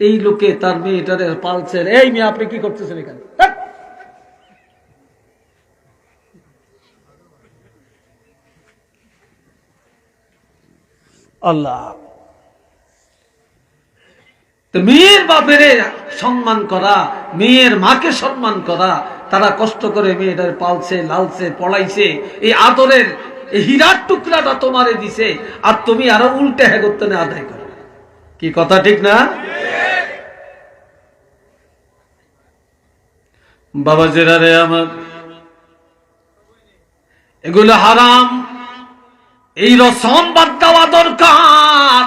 এই লোকে তার মেয়েটার পালছেন, এই মেয়ে আপনি কি করতেছেন এখানে? আল্লাহ, মেয়ের বাপের সম্মান করা, মেয়ের মাকে সম্মান করা, তারা কষ্ট করে মেয়েটার পালছে, লালছে, পড়াইছে, এই আদরের এই হীরার টুকরাটা তোমারে দিছে, আর তুমি আরো উল্টে হেগোত্তনে আদায় করো। কি কথা ঠিক না? বাবা জেরারে আমার, এগুলো হারাম, এই রসম বাদ দেওয়া দরকার।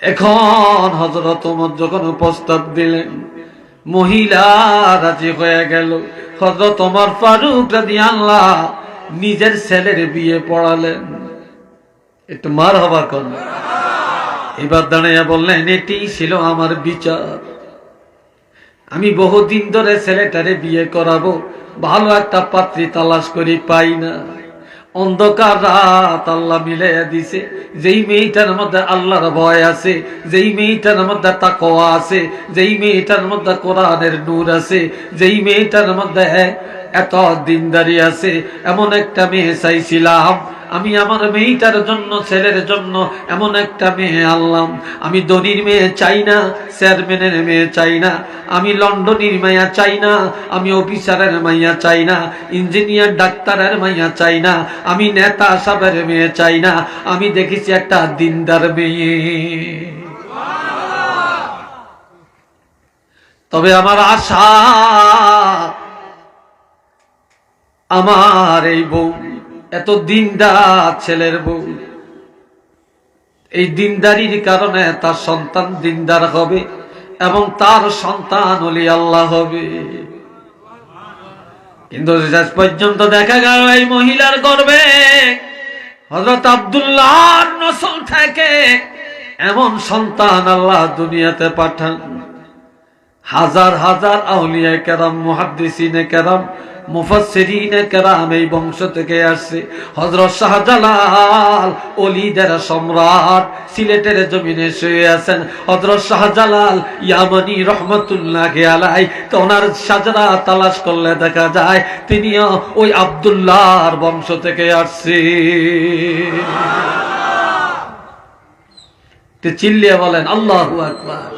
এখন হযরত ওমর যখন প্রস্তাব দিলেন, মহিলা রাজি হয়ে গেল। হযরত ওমর ফারুক রাদিয়াল্লাহু নিজের ছেলের বিয়ে পড়ালেন। একটু মারহাবা করুন। এবার দাঁড়িয়ে বললেন, এটি ছিল আমার বিচার। আমি বহুদিন ধরে ছেলেটারে বিয়ে করাবো, ভালো একটা পাত্রী তালাশ করি, পাই না। অন্ধকার রাত আল্লাহ মিলাইয়া দিছে। যেই মেয়েটার মধ্যে আল্লাহর ভয় আছে, যেই মেয়েটার মধ্যে তাকওয়া আছে, যেই মেয়েটার মধ্যে কোরআনের নূর আছে, যেই মেয়েটার মধ্যে এত দিনদারি আছে, এমন একটা মেয়ে চাইছিলাম। আমি আমার মেয়েটার জন্য, ছেলের জন্য এমন একটা মেয়ে আনলাম। আমি ধনীর মেয়ে চাই না, চেয়ারম্যানের মেয়ে চাই না, আমি লন্ডনের মাইয়া চাই না, আমি অফিসারের মাইয়া চাই না, ইঞ্জিনিয়ার ডাক্তারের মাইয়া চাই না, আমি নেতা সাহেবের মেয়ে চাই না, আমি দেখেছি একটা দিনদার মেয়ে। তবে আমার আশা, আমার এই বউ এত দিনদার ছেলের বউ, এই দিনদারির কারণে তার সন্তান দিনদার হবে এবং তার সন্তান ওলি আল্লাহ হবে। কিন্তু শেষ পর্যন্ত দেখা গেল এই মহিলার গর্ভে হযরত আব্দুল্লাহর নসল থেকে এমন সন্তান আল্লাহ দুনিয়াতে পাঠান। হাজার হাজার আউলিয়া কেরাম, মুহাদ্দিসিনে কেরাম, মুফাসসিরিনে কেরাম এই বংশ থেকে আসছে। হযরত শাহজালাল ওলিদের সম্রাট সিলেটের জমিনে শুয়ে আছেন। হযরত শাহজালাল ইয়ামানি রহমাতুল্লাহি আলাইহি, তো ওনার সাজরা তালাশ করলে দেখা যায় তিনিও ওই আব্দুল্লাহর বংশ থেকে আসছে। তো চিল্লিয়ে বলেন আল্লাহু আকবার,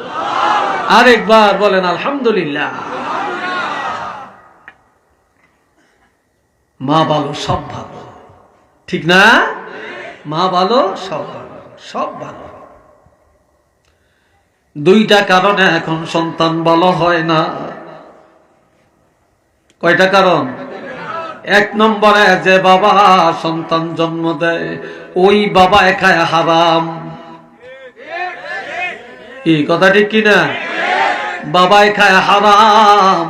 আরেকবার বলেন আলহামদুলিল্লাহ। মা ভালো, সব ভালো, ঠিক না? মা ভালো, সব ভালো, সব ভালো। দুইটা কারণে এখন সন্তান ভালো হয় না। কয়টা কারণ? এক নম্বরে, যে বাবা সন্তান জন্ম দেয় ওই বাবা খায় হারাম। এই কথা ঠিক কিনা? বাবাই খায় হারাম,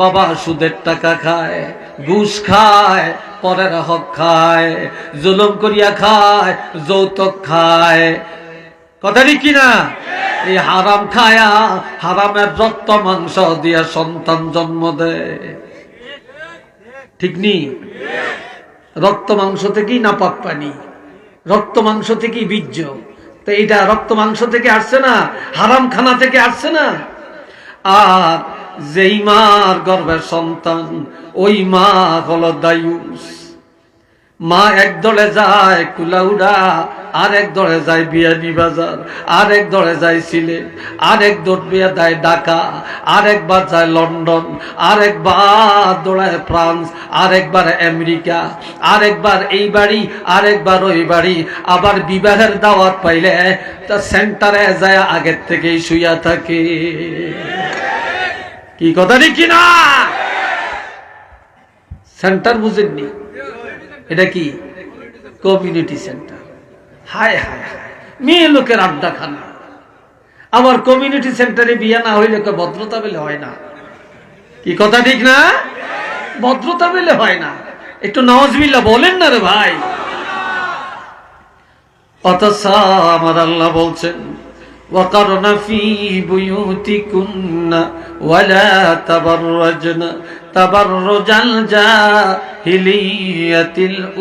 বাবা সুদের টাকা খায়, ঘুষ খায়, পরের হক খায়, জুলুম করিয়া খায়, যৌতুক খায়। কথা ঠিক কিনা? এই হারাম খায়া, হারামের রক্ত মাংস দিয়া সন্তান জন্ম দেয়, ঠিক নি? রক্ত মাংস থেকেই নাপাক পানি, রক্ত মাংস থেকেই বীর্য। তো এইটা রক্ত মাংস থেকে আসছে না, হারাম খানা থেকে আসছে না। আর যেই মার গর্ভের সন্তান, ওই মা হলো দায়ুস। মা এক দলে যায় কুলাউড়া, আর এক দলে যায় বিয়ানীবাজার, আর এক দলে যায় সিলেট, আর এক দৌড় বিয়া দেয় ঢাকা, আর একবার যায় লন্ডন, আর একবার দৌড়ায় ফ্রান্স, আর একবার আমেরিকা, আর একবার এই বাড়ি, আর একবার ওই বাড়ি। আবার বিবাহের দাওয়াত পাইলে তা সেন্টারে যায় আগের থেকেই শুইয়া থাকে। কি কথা ঠিক কিনা? সেন্টার বুঝেননি? এটা কি? Community centre. হায় হায় হায়, মেয়ে লোকের আড্ডা খানা। আবার কমিউনিটি সেন্টারে বিয়ে না হইলে ভদ্রতা পেলে হয় না। কি কথা ঠিক না? ভদ্রতা পেলে হয় না। একটু নাউজুবিল্লাহ বলেন না রে ভাই। অথচ আমার আল্লাহ বলছেন, وقرن في بيوتكن ولا تبرجن তাবাররুজাল জাহিলিয়াতিল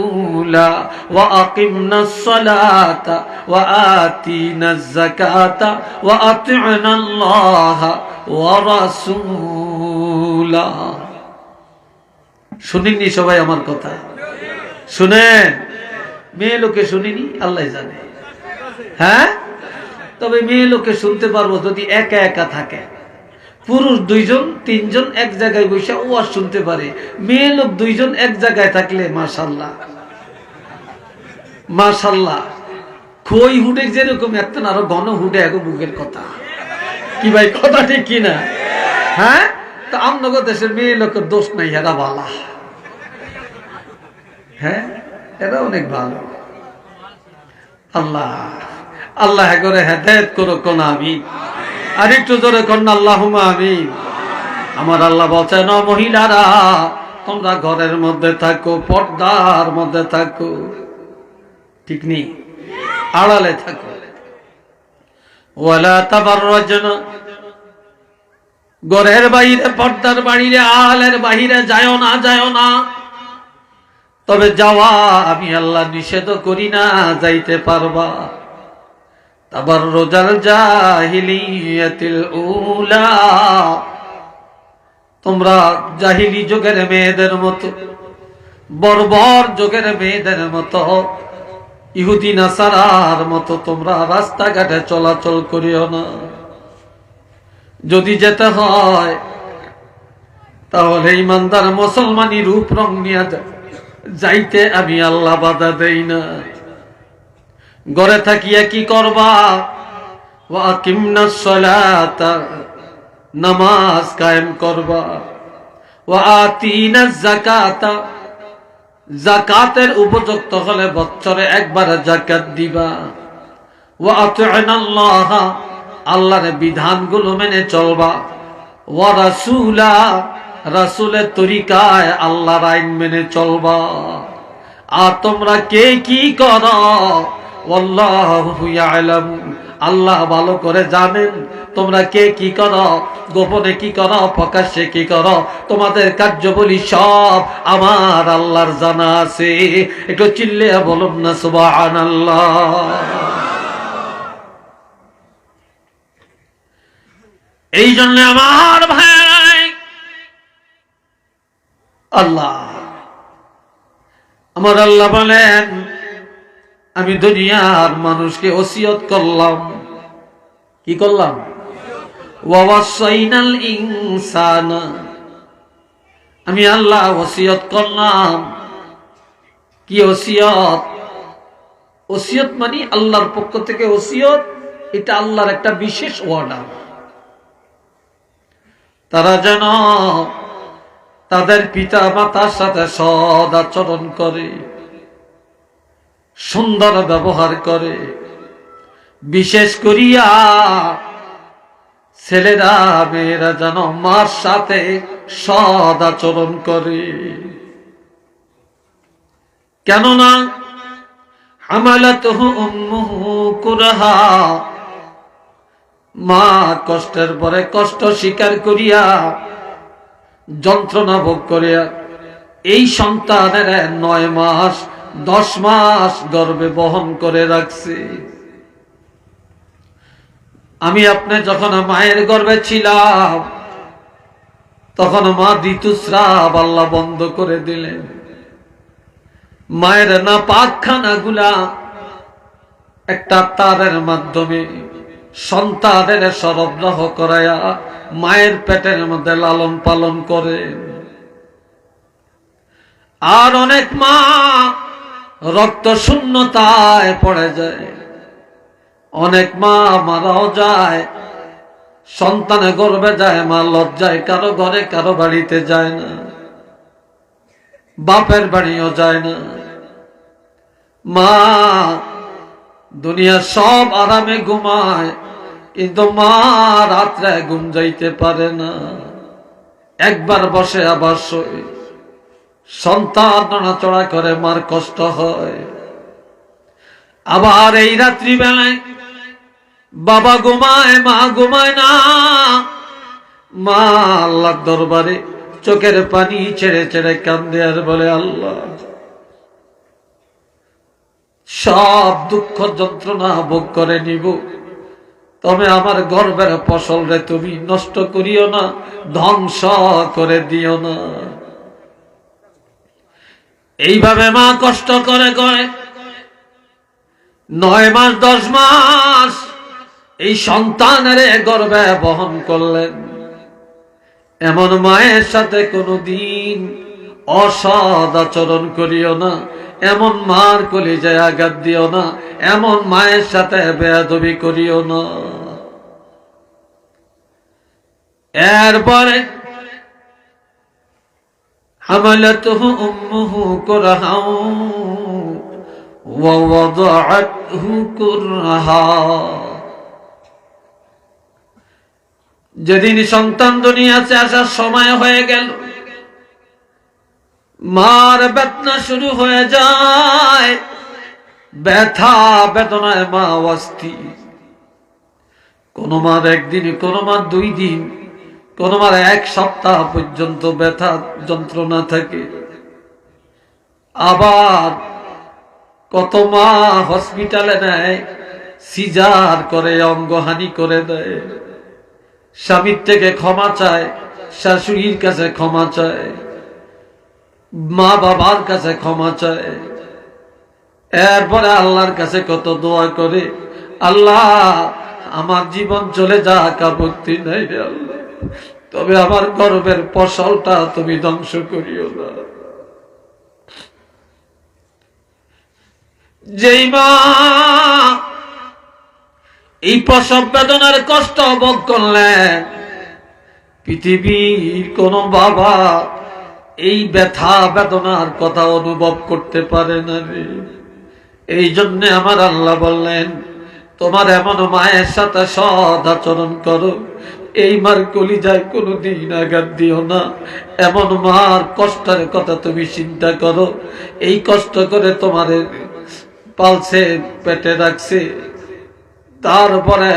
উলা ওয়া আকিমনাস সালাতা ওয়া আতিনাজ যাকাতা ওয়া আতি'নাল্লাহা ওয়া রাসূলা। শুনিনি সবাই আমার কথা? শুনেন? মেয়ে লোকে শুনিনি, আল্লাহ জানে। হ্যাঁ, তবে মেয়ে লোকে শুনতে পারবো যদি একা একা থাকে। পুরুষ 2 জন 3 জন এক জায়গায় বসে ওয়াজ শুনতে পারে। মেয়ে লোক 2 জন এক জায়গায় থাকলে মাশাআল্লাহ মাশাআল্লাহ, খই হুডে যেরকম একটা আরো ঘন হুডে এক মুখের কথা। কি ভাই কথা ঠিক কিনা? হ্যাঁ, তো আমনগর দেশের মেয়ে লোকের দোষ নাই, এরা ভালো। হ্যাঁ, এরা অনেক ভালো। আল্লাহ আল্লাহ করে হেদায়েত করো কোন আমিন। আর একটু জোরে কোন আল্লাহুম্মা আমিন। আমার আল্লাহ বলছেন, মহিলারা তোমরা ঘরের মধ্যে থাকো, পর্দার মধ্যে থাকো, ঠিক নেই, আড়ালে থাকো। ওয়ালা তাবাররাজনা, ঘরের বাইরে, পর্দার বাইরে, আড়ালের বাইরে যাও না, যাও না। তবে যাওয়া আমি আল্লাহ নিষেধ করি না, যাইতে পারবা। তাবাররুজাল জাহিলিয়াতিল উলা, তোমরা জাহিলি যুগের মেয়েদের মতো, বর্বর যুগের মেয়েদের মতো, ইহুদি নাসারার মতো তোমরা রাস্তাঘাটে চলাচল করিও না। যদি যেতে হয় তাহলে ইমানদার মুসলমানি রূপ রং নিয়ে যাইতে আমি আল্লাহ বাধা দেই না। ঘরে থাকিয়া কি করবা? ওয়া আকিমনাস সালাতা, নামাজ কায়েম করবা। ওয়া আতিনাজ যাকাতা, যাকাতের উপযুক্ত হলে বছরে একবার যাকাত দিবা। ওয়া আতি'নাল্লাহ, আল্লাহর বিধানগুলো মেনে চলবা। ওয়া রাসূলা, রাসূলের তরিকায় আল্লাহর আইন মেনে চলবা। আর তোমরা কে কি করো, আল্লাহু ইয়ালামু, আল্লাহ ভালো করে জানেন তোমরা কে কি করো, গোপনে কি করো, প্রকাশ্যে কি করো, তোমাদের কার্যাবলী সব আমার আল্লাহর জানা আছে। একটু চিল্লিয়ে বলুন না সুবহানাল্লাহ। এই জন্য আমার ভাই, আল্লাহ আমার আল্লাহ বলেন, আমি দুনিয়ার মানুষকে ওসিয়ত করলাম। কি করলাম? ওয়াসাইনাল ইনসানা, আমি আল্লাহ ওসিয়ত করলাম। কি ওসিয়ত? ওসিয়ত মানে আল্লাহর পক্ষ থেকে ওসিয়ত, এটা আল্লাহর একটা বিশেষ অর্ডার। তারা যেন তাদের পিতা মাতার সাথে সদ আচরণ করে, সুন্দর ব্যবহার করে। বিশেষ করিয়া ছেলেরা মেয়েরা যেন মার সাথে সদ আচরণ করে। কেননা হামালাতুহু উম্মুহু কুরহা, মা কষ্টের পরে কষ্ট স্বীকার করিয়া, যন্ত্রণা ভোগ করিয়া এই সন্তানের 9 মাস 10 মাস গর্ভে বহন করে রাখছে। আমি আপনি যখন মায়ের গর্ভে ছিলাম তখন মা ঋতুস্রাব আল্লাহ বন্ধ করে দিলেন। মায়ের না পাকখানা গুলা একটা তারের মাধ্যমে সন্তানের সরবরাহ করায়া মায়ের পেটের মধ্যে লালন পালন করে। আর অনেক মা রক্ত শূন্যতায় পড়ে যায়, অনেক মা মারাও যায়। সন্তানে গর্ভে যায় মা লজ্জায় কারো ঘরে কারো বাড়িতে যায় না, বাপের বাড়িও যায় না। মা দুনিয়া সব আরামে ঘুমায়, কিন্তু মা রাত্রে ঘুম যাইতে পারে না। একবার বসে আবার শোয়, সন্তান নড়াচড়া করে, মার কষ্ট হয়। আবার এই রাত্রি বেলায় বাবা ঘুমায়, মা ঘুমায় না। মা আল্লাহর দরবারে চোখের পানি ছেড়ে ছেড়ে কান্দে আর বলে, আল্লাহ, সব দুঃখ যন্ত্রণা ভোগ করে নিব, তবে আমার গর্বের ফসল রে তুমি নষ্ট করিও না, ধ্বংস করে দিও না। এইভাবে মা কষ্ট করে করে 9 মাস 10 মাস এই সন্তানের গর্ভে বহন করলেন। এমন মায়ের সাথে কোনোদিন অসৎ আচরণ করিও না, এমন মার কলিজায় আঘাত দিও না, এমন মায়ের সাথে বেয়াদবি করিও না। এরপরে হামালাতুহু উম্মুহু কুরহাও ওয়া ওয়াদাআতহু কুরহা। যেদিন সন্তান দুনিয়াতে আসার সময় হয়ে গেল, মার বেদনা শুরু হয়ে যায়, ব্যথা বেদনায় মা অস্থির। কোন মার একদিন, কোন মার 2 দিন, কোন মার 1 সপ্তাহ পর্যন্ত ব্যথা যন্ত্রণা থাকে। আবার কত মা হসপিটালে নেয়, সিজার করে, অঙ্গহানি করে দেয়, স্বামীর থেকে ক্ষমা চায়, শাশুড়ির কাছে ক্ষমা চায়, মা বাবার কাছে ক্ষমা চায়। এরপরে আল্লাহর কাছে কত দোয়া করে, আল্লাহ আমার জীবন চলে যাক, আপত্তি নাই রে আল্লাহ, তবে আমার গর্বের ফসলটা তুমি ধ্বংস করিও না। যেই মা এই প্রসব বেদনার কষ্ট ভোগ করলেন, পৃথিবীর কোন বাবা এই ব্যথা বেদনার কথা অনুভব করতে পারে না রে। এই জন্য আমার আল্লাহ বললেন, তোমার এমন মায়ের সাথে সৎ আচরণ করো, এই মার কলিজায় কোনোদিন আঘাত দিও না। এমন মার কষ্টের কথা তুমি চিন্তা করো, এই কষ্ট করে তোমার পালছে, পেটে রাখছে, তারপরে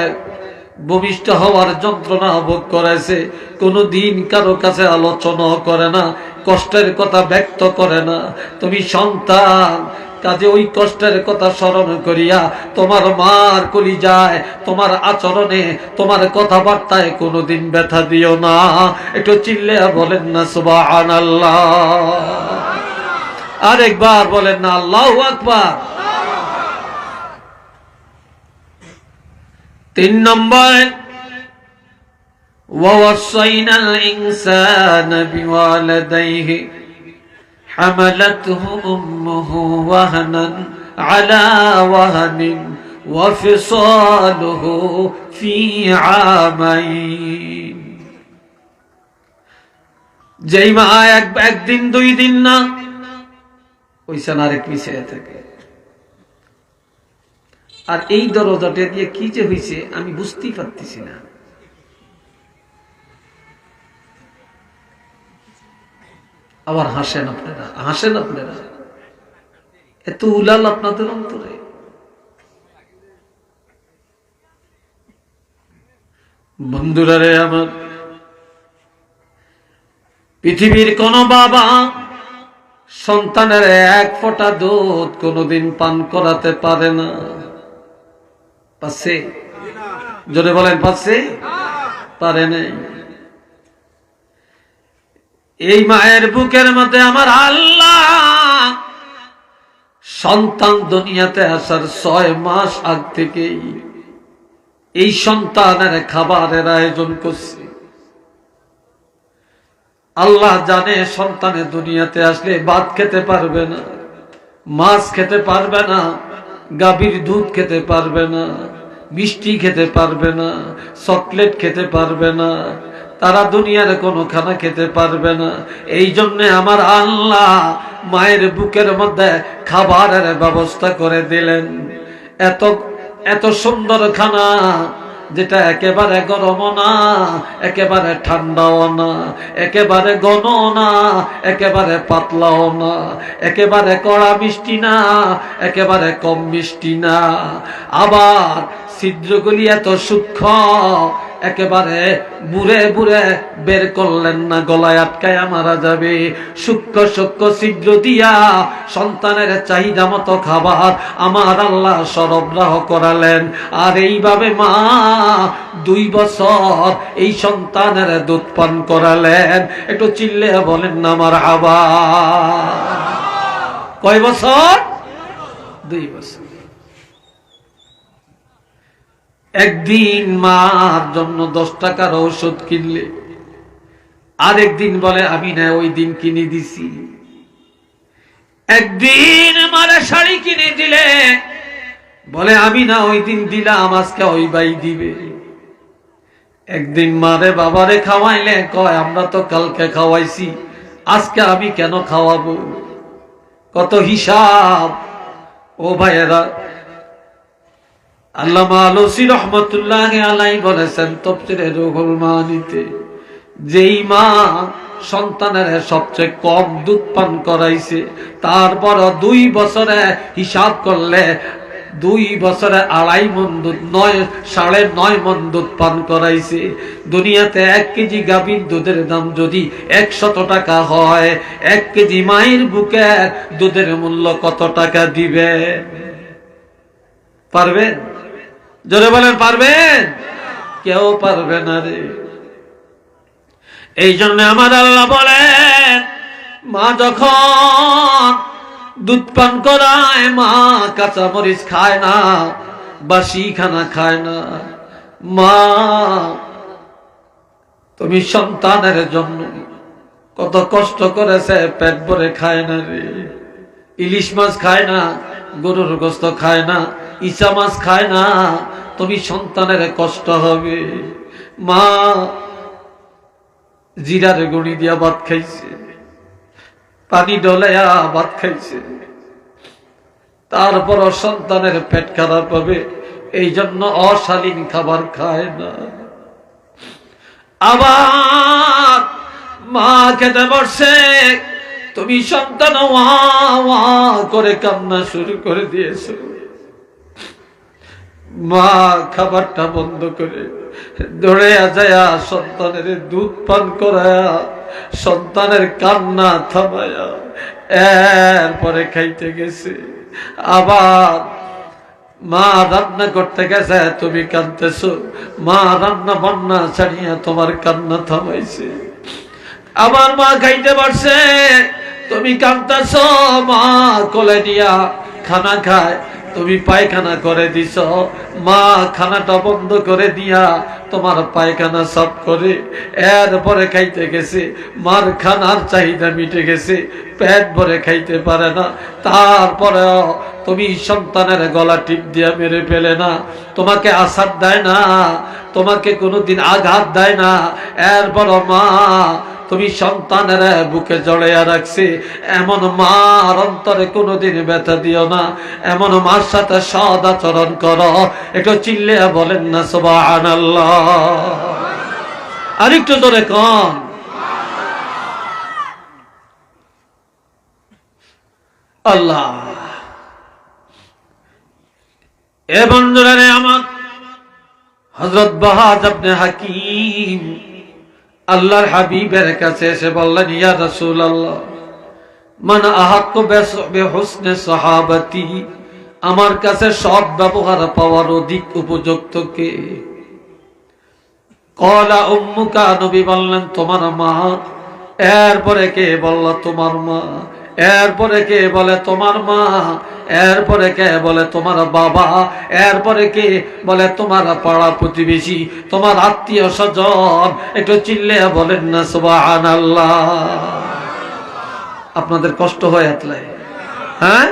ভূমিষ্ঠ হওয়ার যন্ত্রণা ভোগ করেছে, কোনদিন কারো কাছে আলোচনা করে না, কষ্টের কথা ব্যক্ত করে না। তুমি সন্তান, কাজে ওই কষ্টের কথা স্মরণ করিয়া তোমার মার কলিজায়, তোমার আচরণে, তোমার কথাবার্তায় কোনোদিন ব্যথা দিও না। একটু চিল্লিয়া বলেন না সুবহানাল্লাহ। আরেকবার বলেন না আল্লাহু আকবার। 3 নম্বর, ووصينا الإنسان بوالديه حملته أمه وهنا على وهن وفصاله في عامين। যেই মা একদিন 2 দিন না, ওই আরেক পিছিয়ে থাকে। আর এই দরজাটা দিয়ে কি যে হয়েছে আমি বুঝতেই পারতেছি না। আবার হাসেন আপনারা, হাসেন আপনারা, এত উলাল আপনাদের অন্তরে। বন্ধুরা রে আমার, পৃথিবীর কোন বাবা সন্তানের 1 ফোঁটা দুধ কোনোদিন পান করাতে পারে না। পাচ্ছে? জোরে বলেন, পাচ্ছে? পারে নাই। এই মায়ের বুকের মধ্যে আমার আল্লাহ সন্তান দুনিয়াতে আসার 6 মাস আগ থেকেই এই সন্তানের খাবারের আয়োজন করছে। আল্লাহ জানে সন্তানের দুনিয়াতে আসলে ভাত খেতে পারবে না, মাছ খেতে পারবে না, গাভীর দুধ খেতে পারবে না, মিষ্টি খেতে পারবে না, চকলেট খেতে পারবে না, তারা দুনিয়ার কোনো খানা খেতে পারবে না। এই জন্য আমার আল্লাহ মায়ের বুকের মধ্যে খাবারের ব্যবস্থা করে দিলেন। এত এত সুন্দর খানা, যেটা একেবারে গরমও না, একেবারে ঠান্ডাও না, একেবারে ঘন না, একেবারে পাতলাও না, একেবারে কড়া মিষ্টি না, একেবারে কম মিষ্টি না। আবার ছিদ্রগুলি এত সূক্ষ্ম, একেবারে বুড়ে বুড়ে বের করলেন না, গলায় আটকায়া মারা যাবে। সূক্ষ্ম সূক্ষ্ম ছিদ্র দিয়া সন্তানের চাহিদা মতো খাবার আমার আল্লাহ সরবরাহ করালেন। আর এইভাবে মা 2 বছর এই সন্তানের দুধ পান করালেন। একটু চিল্লে বলেন না মারহাবা। কয় বছর? 2 বছর। একদিন মার জন্য 10 টাকার ঔষধ কিনলে, আরেকদিন বলে আমি না ওই দিন কিনে দিছি। একদিন মারে শাড়ি কিনে দিলে, বলে আমি না ওই দিন দিলাম, আজকে ওই ভাই দিবে। একদিন মারে বাবারে খাওয়াইলে কয় আমরা তো কালকে খাওয়াইছি, আজকে আমি কেন খাওয়াবো? কত হিসাব। ও ভাইয়েরা, আল্লামা আলুসি রহমতুল্লাহ আলাইহি বলেছেন তাফসীরে রুহুল মানিতে, যেই মা সন্তানের সবচেয়ে কম দুধ পান করাইছে, তারপর 2 বছরে হিসাব করলে 2 বছরে 2.5 মণ দুধ, 9.5 মণ দুধ পান করাইছে। দুনিয়াতে 1 কেজি গাভীর দুধের দাম যদি 100 টাকা হয়, 1 কেজি মায়ের বুকে দুধের মূল্য কত টাকা দিবে? পারবেন? জোরে বলেন পারবেন? কেউ পারবে না রে। এই জন্য আমার আল্লাহ বলেন, মা যখন দুধ পান করায়, মা কাঁচা মরিচ খায় না, বাসি খানা খায় না। মা তুমি সন্তানের জন্য কত কষ্ট করেছে, পেট ভরে খায় না রে। ইলিশ মাছ খায় না, গরুর গোশত খায় না, ইচা মাছ খায় না, তুমি সন্তানের কষ্ট হবে। মা জিরার গুঁড়ি দিয়া ভাত খাইছে, পানি ডলাইয়া ভাত খাইছে, তারপর সন্তানের পেট খারাপ হবে, এই জন্য অশালীন খাবার খায় না। আবার মা খেতে বসে, তুমি সন্তান ওয়া ওয়া করে কান্না শুরু করে দিয়েছো। মা খাবারটা বন্ধ করে দৌড়ে যায়া সন্তানের দুধ পান করায়া, সন্তানের কান্না থামায়া এরপরে খাইতে গেছে। আবার মা রান্না করতে গেছে, তুমি কাঁদতেছো, মা রান্না বান্না ছাড়িয়া তোমার কান্না থামাইছে। আবার মা খাইতে পারছে, তুমি কাঁদতেছো, মা কোলে দিয়া খানা খায়, তুমি পায়খানা করে দিছ। মা খানাটা বন্ধ করে দিয়া তোমার পায়খানা সাফ করে এরপরে খাইতে গেছে। মার খানার চাহিদা মিটে গেছে, পেট ভরে খাইতে পারে না, তারপরেও তুমি সন্তানের গলা টিপ দিয়া মেরে ফেলে না, তোমাকে আসার দেয় না, তোমাকে কোনোদিন আঘাত দেয় না। এরপর মা তুমি সন্তানের বুকে জড়াইয়া রাখছে, এমন মার অন্তরে কোনোদিন ব্যথা দিও না। এমন মার সাথে সদ আচরণ করো। একটু চিল্লে বলেন না সুবহানাল্লাহ। আরেকটু জোরে কন। আল্লাহ। এ বন্ধুরা আমার হযরত বাহাজ ইবনে হাকিম আল্লাহর হাবিবের কাছে এসে বললেন, ইয়া রাসূলুল্লাহ, মান আহাক্কু বিহুসনি সাহাবাতি, আমার কাছে সৎ ব্যবহার পাওয়ার অধিক উপযুক্ত কে? ক্বালা উম্মুকা, নবী বললেন তোমার মা। এরপরে কে বলল তোমার মা। এরপরে কে বলে তোমার মা। এরপরে কে বলে তোমার বাবা। এরপরে কে বলে তোমার পাড়া প্রতিবেশী, তোমার আত্মীয় স্বজন। একটু চিল্লে বলেন না সুবহানাল্লাহ। আপনাদের কষ্ট হয় এতলাই? হ্যাঁ,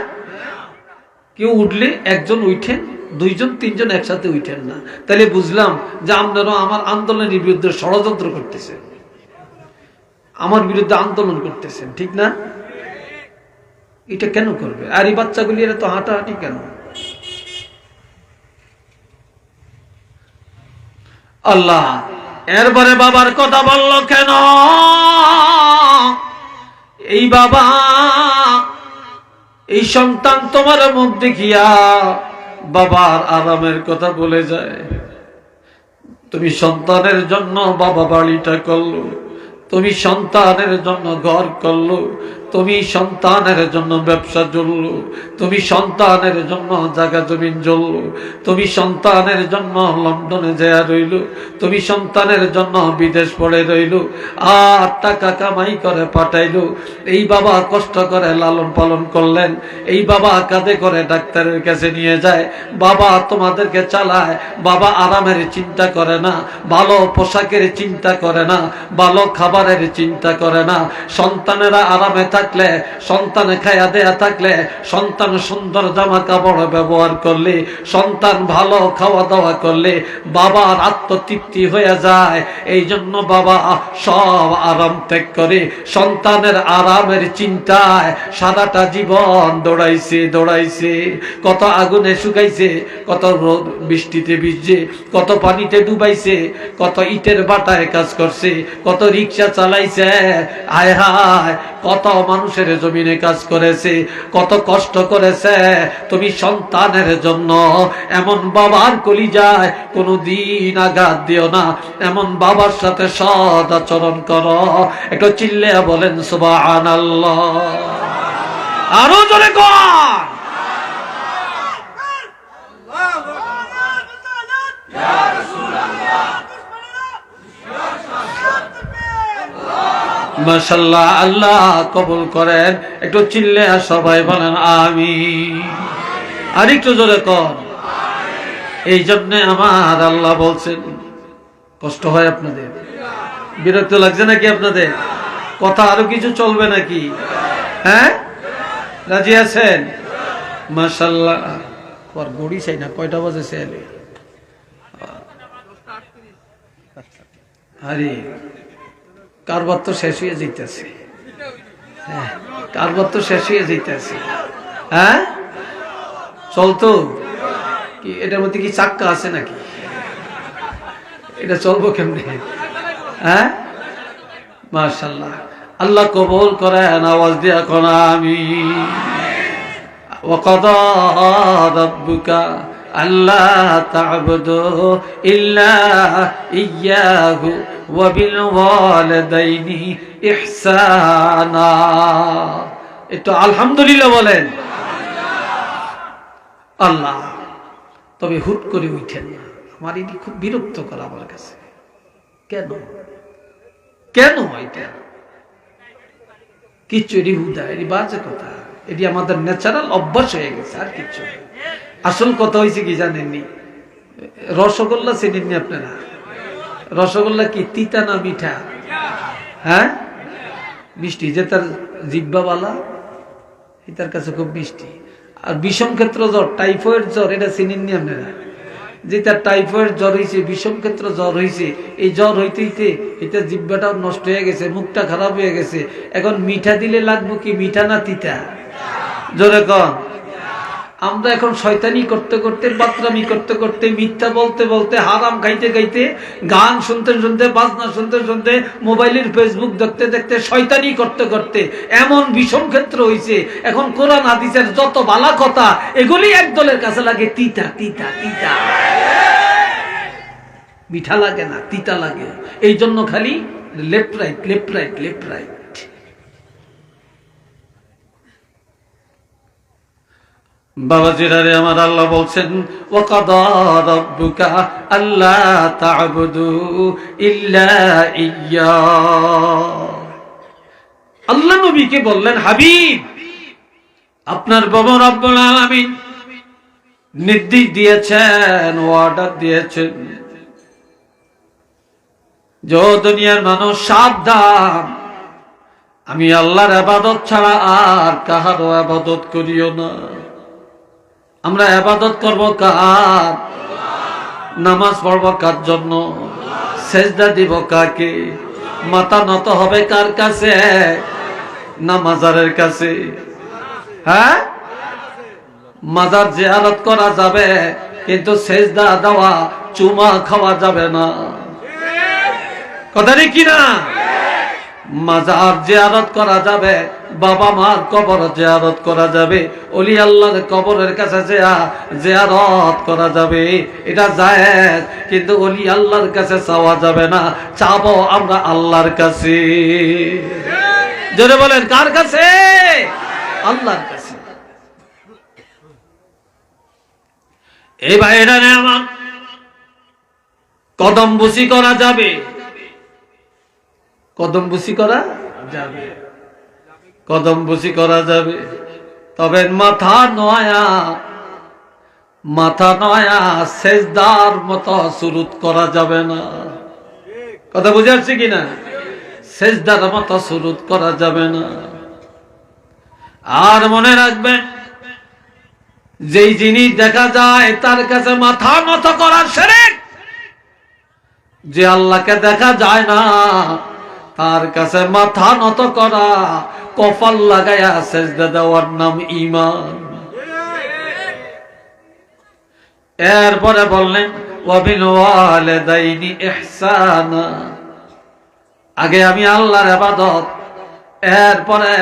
কেউ উঠলে একজন উঠেন, 2 জন 3 জন একসাথে উঠেন না, তাহলে বুঝলাম যে আপনারা আমার আন্দোলনের বিরুদ্ধে ষড়যন্ত্র করতেছেন, আমার বিরুদ্ধে আন্দোলন করতেছেন, ঠিক না? এটা কেন করবে? আর এই বাচ্চাগুলি এরা তো হাঁটাহাঁটি কেন? আল্লাহ এরপরে বাবার কথা বলল কেন? এই বাবা, এই সন্তান তোমার মুখ দেখিয়া বাবার আরামের কথা বলে যায়। তুমি সন্তানের জন্য বাবা বাড়িটা করলো, তুমি সন্তানের জন্য ঘর করলো, তুমি সন্তানের জন্য ব্যবসা চললো, তুমি সন্তানের জন্য জায়গা জমিন জ্বললো, তুমি সন্তানের জন্য লন্ডনে যায় রইল, তুমি সন্তানের জন্য বিদেশ পড়ে রইল, আর টাকা কামাই করে পাঠাইলো। এই বাবা কষ্ট করে লালন পালন করলেন, এই বাবা কাঁধে করে ডাক্তারের কাছে নিয়ে যায়, বাবা তোমাদেরকে চালায়, বাবা আরামের চিন্তা করে না, ভালো পোশাকের চিন্তা করে না, ভালো খাবারের চিন্তা করে না। সন্তানেরা আরামে থাকলে, সন্তানে খায়া দেয়া থাকলে, সন্তান সুন্দর জামা কাপড় ব্যবহার করলে, সন্তান ভালো খাওয়া দাওয়া করলে বাবার আত্মতৃপ্তি হয়ে যায়। এই জন্য বাবা সব আরাম ত্যাগ করে সন্তানের আরামের চিন্তায় সারাটা জীবন দৌড়াইছে দৌড়াইছে, কত আগুনে শুকাইছে, কত বৃষ্টিতে ভিজছে, কত পানিতে ডুবাইছে, কত ইটের বাটায় কাজ করছে, কত রিক্সা চালাইছে, আয় হায় কত মানুষের জমিনে কাজ করেছে, কত কষ্ট করেছে। তুমি সন্তানের জন্য এমন বাবার কলিজায় কোনোদিন আঘাত দিও না, এমন বাবার সাথে সদ আচরণ করো। একটু চিল্লে বলেন সুবহানাল্লাহ, আরো জোরে কর। মাশাআল্লাহ, আল্লাহ কবুল করেন। একটু চিল্লে সবাই বলেন আমিন। আর একটু জোরে কর। এই জন্য আমার আল্লাহ বলছেন, কষ্ট হয় আপনাদের, বিরক্ত লাগছে নাকি আপনাদের? কথা আরো কিছু চলবে নাকি? হ্যাঁ, রাজি আছেন? মাশাআল্লাহ। পর ঘড়ি চাই না, কয়টা বাজে ছেলে? আরে কারবার তো শেষ হয়ে যেতেছে, হ্যাঁ কারবার তো শেষ হয়ে যেতেছে। হ্যাঁ চলতো কি? এটার মধ্যে কি চাক্কা আছে নাকি? এটা চলবো কেমনে? হ্যাঁ মাশাআল্লাহ, আল্লাহ কবুল করেন। আওয়াজ দিয়া কোন আমিন। ওয়াকাদা রাব্বুকা আল্লা তা'বুদু ইল্লা ইয়্যাহু ওয়া বিল ওয়ালিদাইনি ইহসানা। একটু আলহামদুলিল্লাহ বলেন। আল্লাহ, তবে হুট করে উঠেন না, আমার এটি খুব বিরক্ত করা আমার কাছে। কেন কেন এটা কিচ্ছু, এটি হুদা, এটি বাজে কথা, এটি আমাদের ন্যাচারাল অভ্যাস হয়ে গেছে, আর কিচ্ছু। আসল কথা হয়েছে কি জানেননি? রসগোল্লা চেনেননি আপনারা? রসগোল্লা কি তিতা না মিঠা? হ্যাঁ মিষ্টি, যে তার জিহ্বাওয়ালা তার কাছে খুব মিষ্টি। আর বিষম ক্ষেত্র জ্বর, টাইফয়েড জ্বর, এটা চিনেননি আপনারা? যে তার টাইফয়েড জ্বর হয়েছে, বিষম ক্ষেত্র জ্বর হয়েছে, এই জ্বর হইতে হইতে এটা জিহ্বাটাও নষ্ট হয়ে গেছে, মুখটা খারাপ হয়ে গেছে। এখন মিঠা দিলে লাগবো কি, মিঠা না তিতা? জোরে কন। আমরা এখন শয়তানি করতে করতে, বাতরামি করতে করতে, মিথ্যা বলতে বলতে, হারাম খাইতে খাইতে, গান শুনতে শুনতে, বাজনা শুনতে শুনতে, মোবাইলের ফেসবুক দেখতে দেখতে, শয়তানি করতে করতে এমন বিষম ক্ষেত্র হয়েছে, এখন কোরআন হাদিসের যত ভালো কথা এগুলি একদলের কাছে লাগে তিতা তিতা তিতা, মিঠা লাগে না, তিতা লাগে। এই জন্য খালি left right left right left right. বাবাজিরারে আমার আল্লাহ বলছেন, ওয়াকাদা রাব্বুকা আল্লা তা'বুদু ইল্লা ইয়্যা। আল্লাহ নবীকে বললেন, হাবিব আপনার বাবা রব্বুল আলামিন নির্দেশ দিয়েছেন, অর্ডার দিয়েছেন, যে দুনিয়ার মানুষ সাবধান, আমি আল্লাহর ইবাদত ছাড়া আর কাহারও ইবাদত করিও না। আমরা ইবাদত করব কার? নামাজ পড়ব কার জন্য? সেজদা দিব কাকে? মাথা নত হবে কার কাছে? না মাজারের কাছে? হ্যাঁ মাজার জিয়ারত করা যাবে, কিন্তু সেজদা দেওয়া, চুমা খাওয়া যাবে না। কথা কি না? মাজার জিয়ারত করা যাবে, বাবা মার কবর জিয়ারত করা যাবে, ওলি আল্লাহর কবরের কাছে জিয়ারত করা যাবে, এটা জায়েজ। কিন্তু ওলি আল্লাহর কাছে চাওয়া যাবে না, চাবো আমরা আল্লাহর কাছে। জোরে বলেন কার কাছে? আল্লাহর কাছে। এই ভাইরা আমার কদম বুসি করা যাবে, কদম বুসি করা যাবে, কদম বুসি করা যাবে, তবে মাথা নয়া সেজদার মতো সুরুত করা যাবে না। কথা বুঝে আসছে কিনা? সেজদার মতো সুরুত করা যাবে না। আর মনে রাখবেন, যেই জিনিস দেখা যায় তার কাছে মাথা নত করা শিরক। যে আল্লাহকে দেখা যায় না তার কাছে মাথা নত করা, কপাল লাগায়া সেজদা দেওয়ার নাম ঈমান। এরপরে বললেন ওয়াবিল ওয়ালিদাইনি ইহসানা। আগে আমি আল্লাহর ইবাদত, এরপরে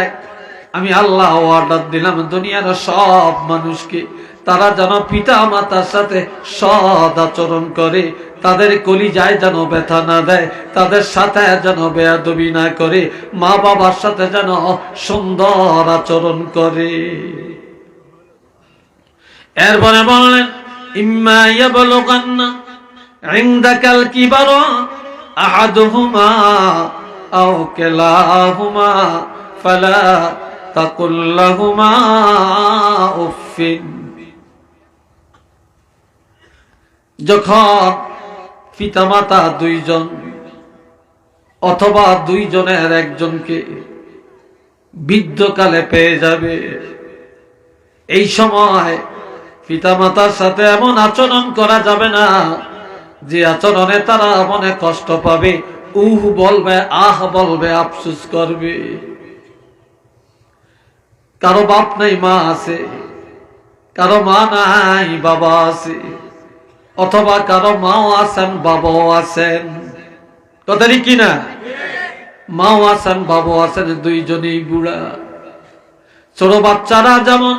আমি আল্লাহ অর্ডার দিলাম দুনিয়ার সব মানুষকে তারা যেন পিতা মাতার সাথে সৎ আচরণ করে, তাদের কলিজায় যেন ব্যথা না দেয়, তাদের সাথে যেন বেয়াদবি না করে, মা বাবার সাথে যেন সুন্দর আচরণ করে। এরপরে বললেন ইম্মা ইয়াবলুগান্না ইনদাকাল কিবারা আহাদুহুমা আও কিলাহুমা ফালা তাকুল লাহুমা উফিন। যখন পিতামাতা দুইজন অথবা দুইজনের একজনকে বৃদ্ধকালে পেয়ে যাবে, এই সময় পিতামাতার সাথে এমন আচরণ করা যাবে না যে আচরণে তারা মনে কষ্ট পাবে, বলবে, আহ বলবে, আফসোস করবে। কারো বাপ নাই মা আছে, কারো মা নাই বাবা আছে, অথবা কারো মাও আছেন বাবাও আছেন। কথা ঠিক কিনা? মাও আছেন বাবাও আছেন, দুইজনেই বুড়া। ছোট বাচ্চারা যেমন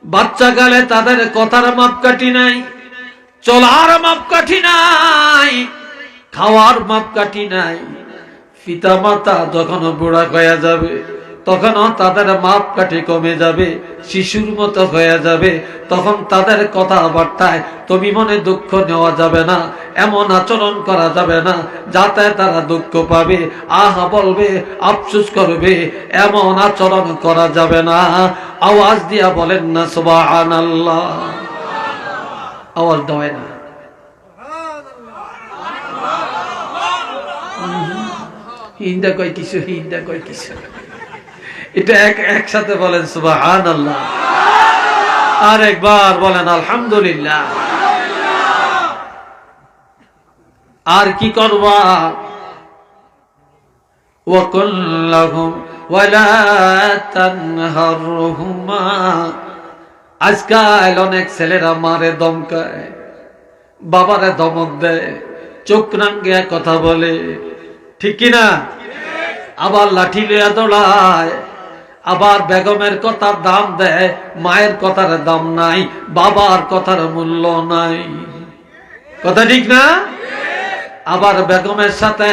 বাচ্চাকালে তাদের কথার মাপকাঠি নাই, চলার মাপকাঠি নাই, খাওয়ার মাপকাঠি নাই। পিতা মাতা যখন বুড়া হয়ে যাবে তখনও তাদের মাপকাঠি কমে যাবে, শিশুর মতো হয়ে যাবে। তখন তাদের কথাবার্তায় তুমি মনে দুঃখ নেওয়া যাবে না, এমন আচরণ করা যাবে না যাতে তারা দুঃখ পাবে, আহ বলবে, আফসোস করবে, এমন আচরণ করা যাবে না। আওয়াজ দিয়া বলেন না সুবহানাল্লাহ। আওয়াজ দেয় না। হিন্দা কয় কিছু, হিন্দা কয় কিছু, এটা একসাথে বলেন সুবহানাল্লাহ, আর একবার বলেন আলহামদুলিল্লাহ। আর কি করবা? ওয়াকুল লাহুম ওয়ালা তানহারহুমা। আজকাল অনেক ছেলেরা মারে ধমকায়, বাবারে ধমক দেয়, চোখ রাঙিয়ে কথা বলে, ঠিক কিনা? আবার লাঠি লইয়া দৌড়ায়, আবার বেগমের কথার দাম দেয়, মায়ের কথার দাম নাই, বাবার কথার মূল্য নাই। কথা ঠিক না? আবার বেগমের সাথে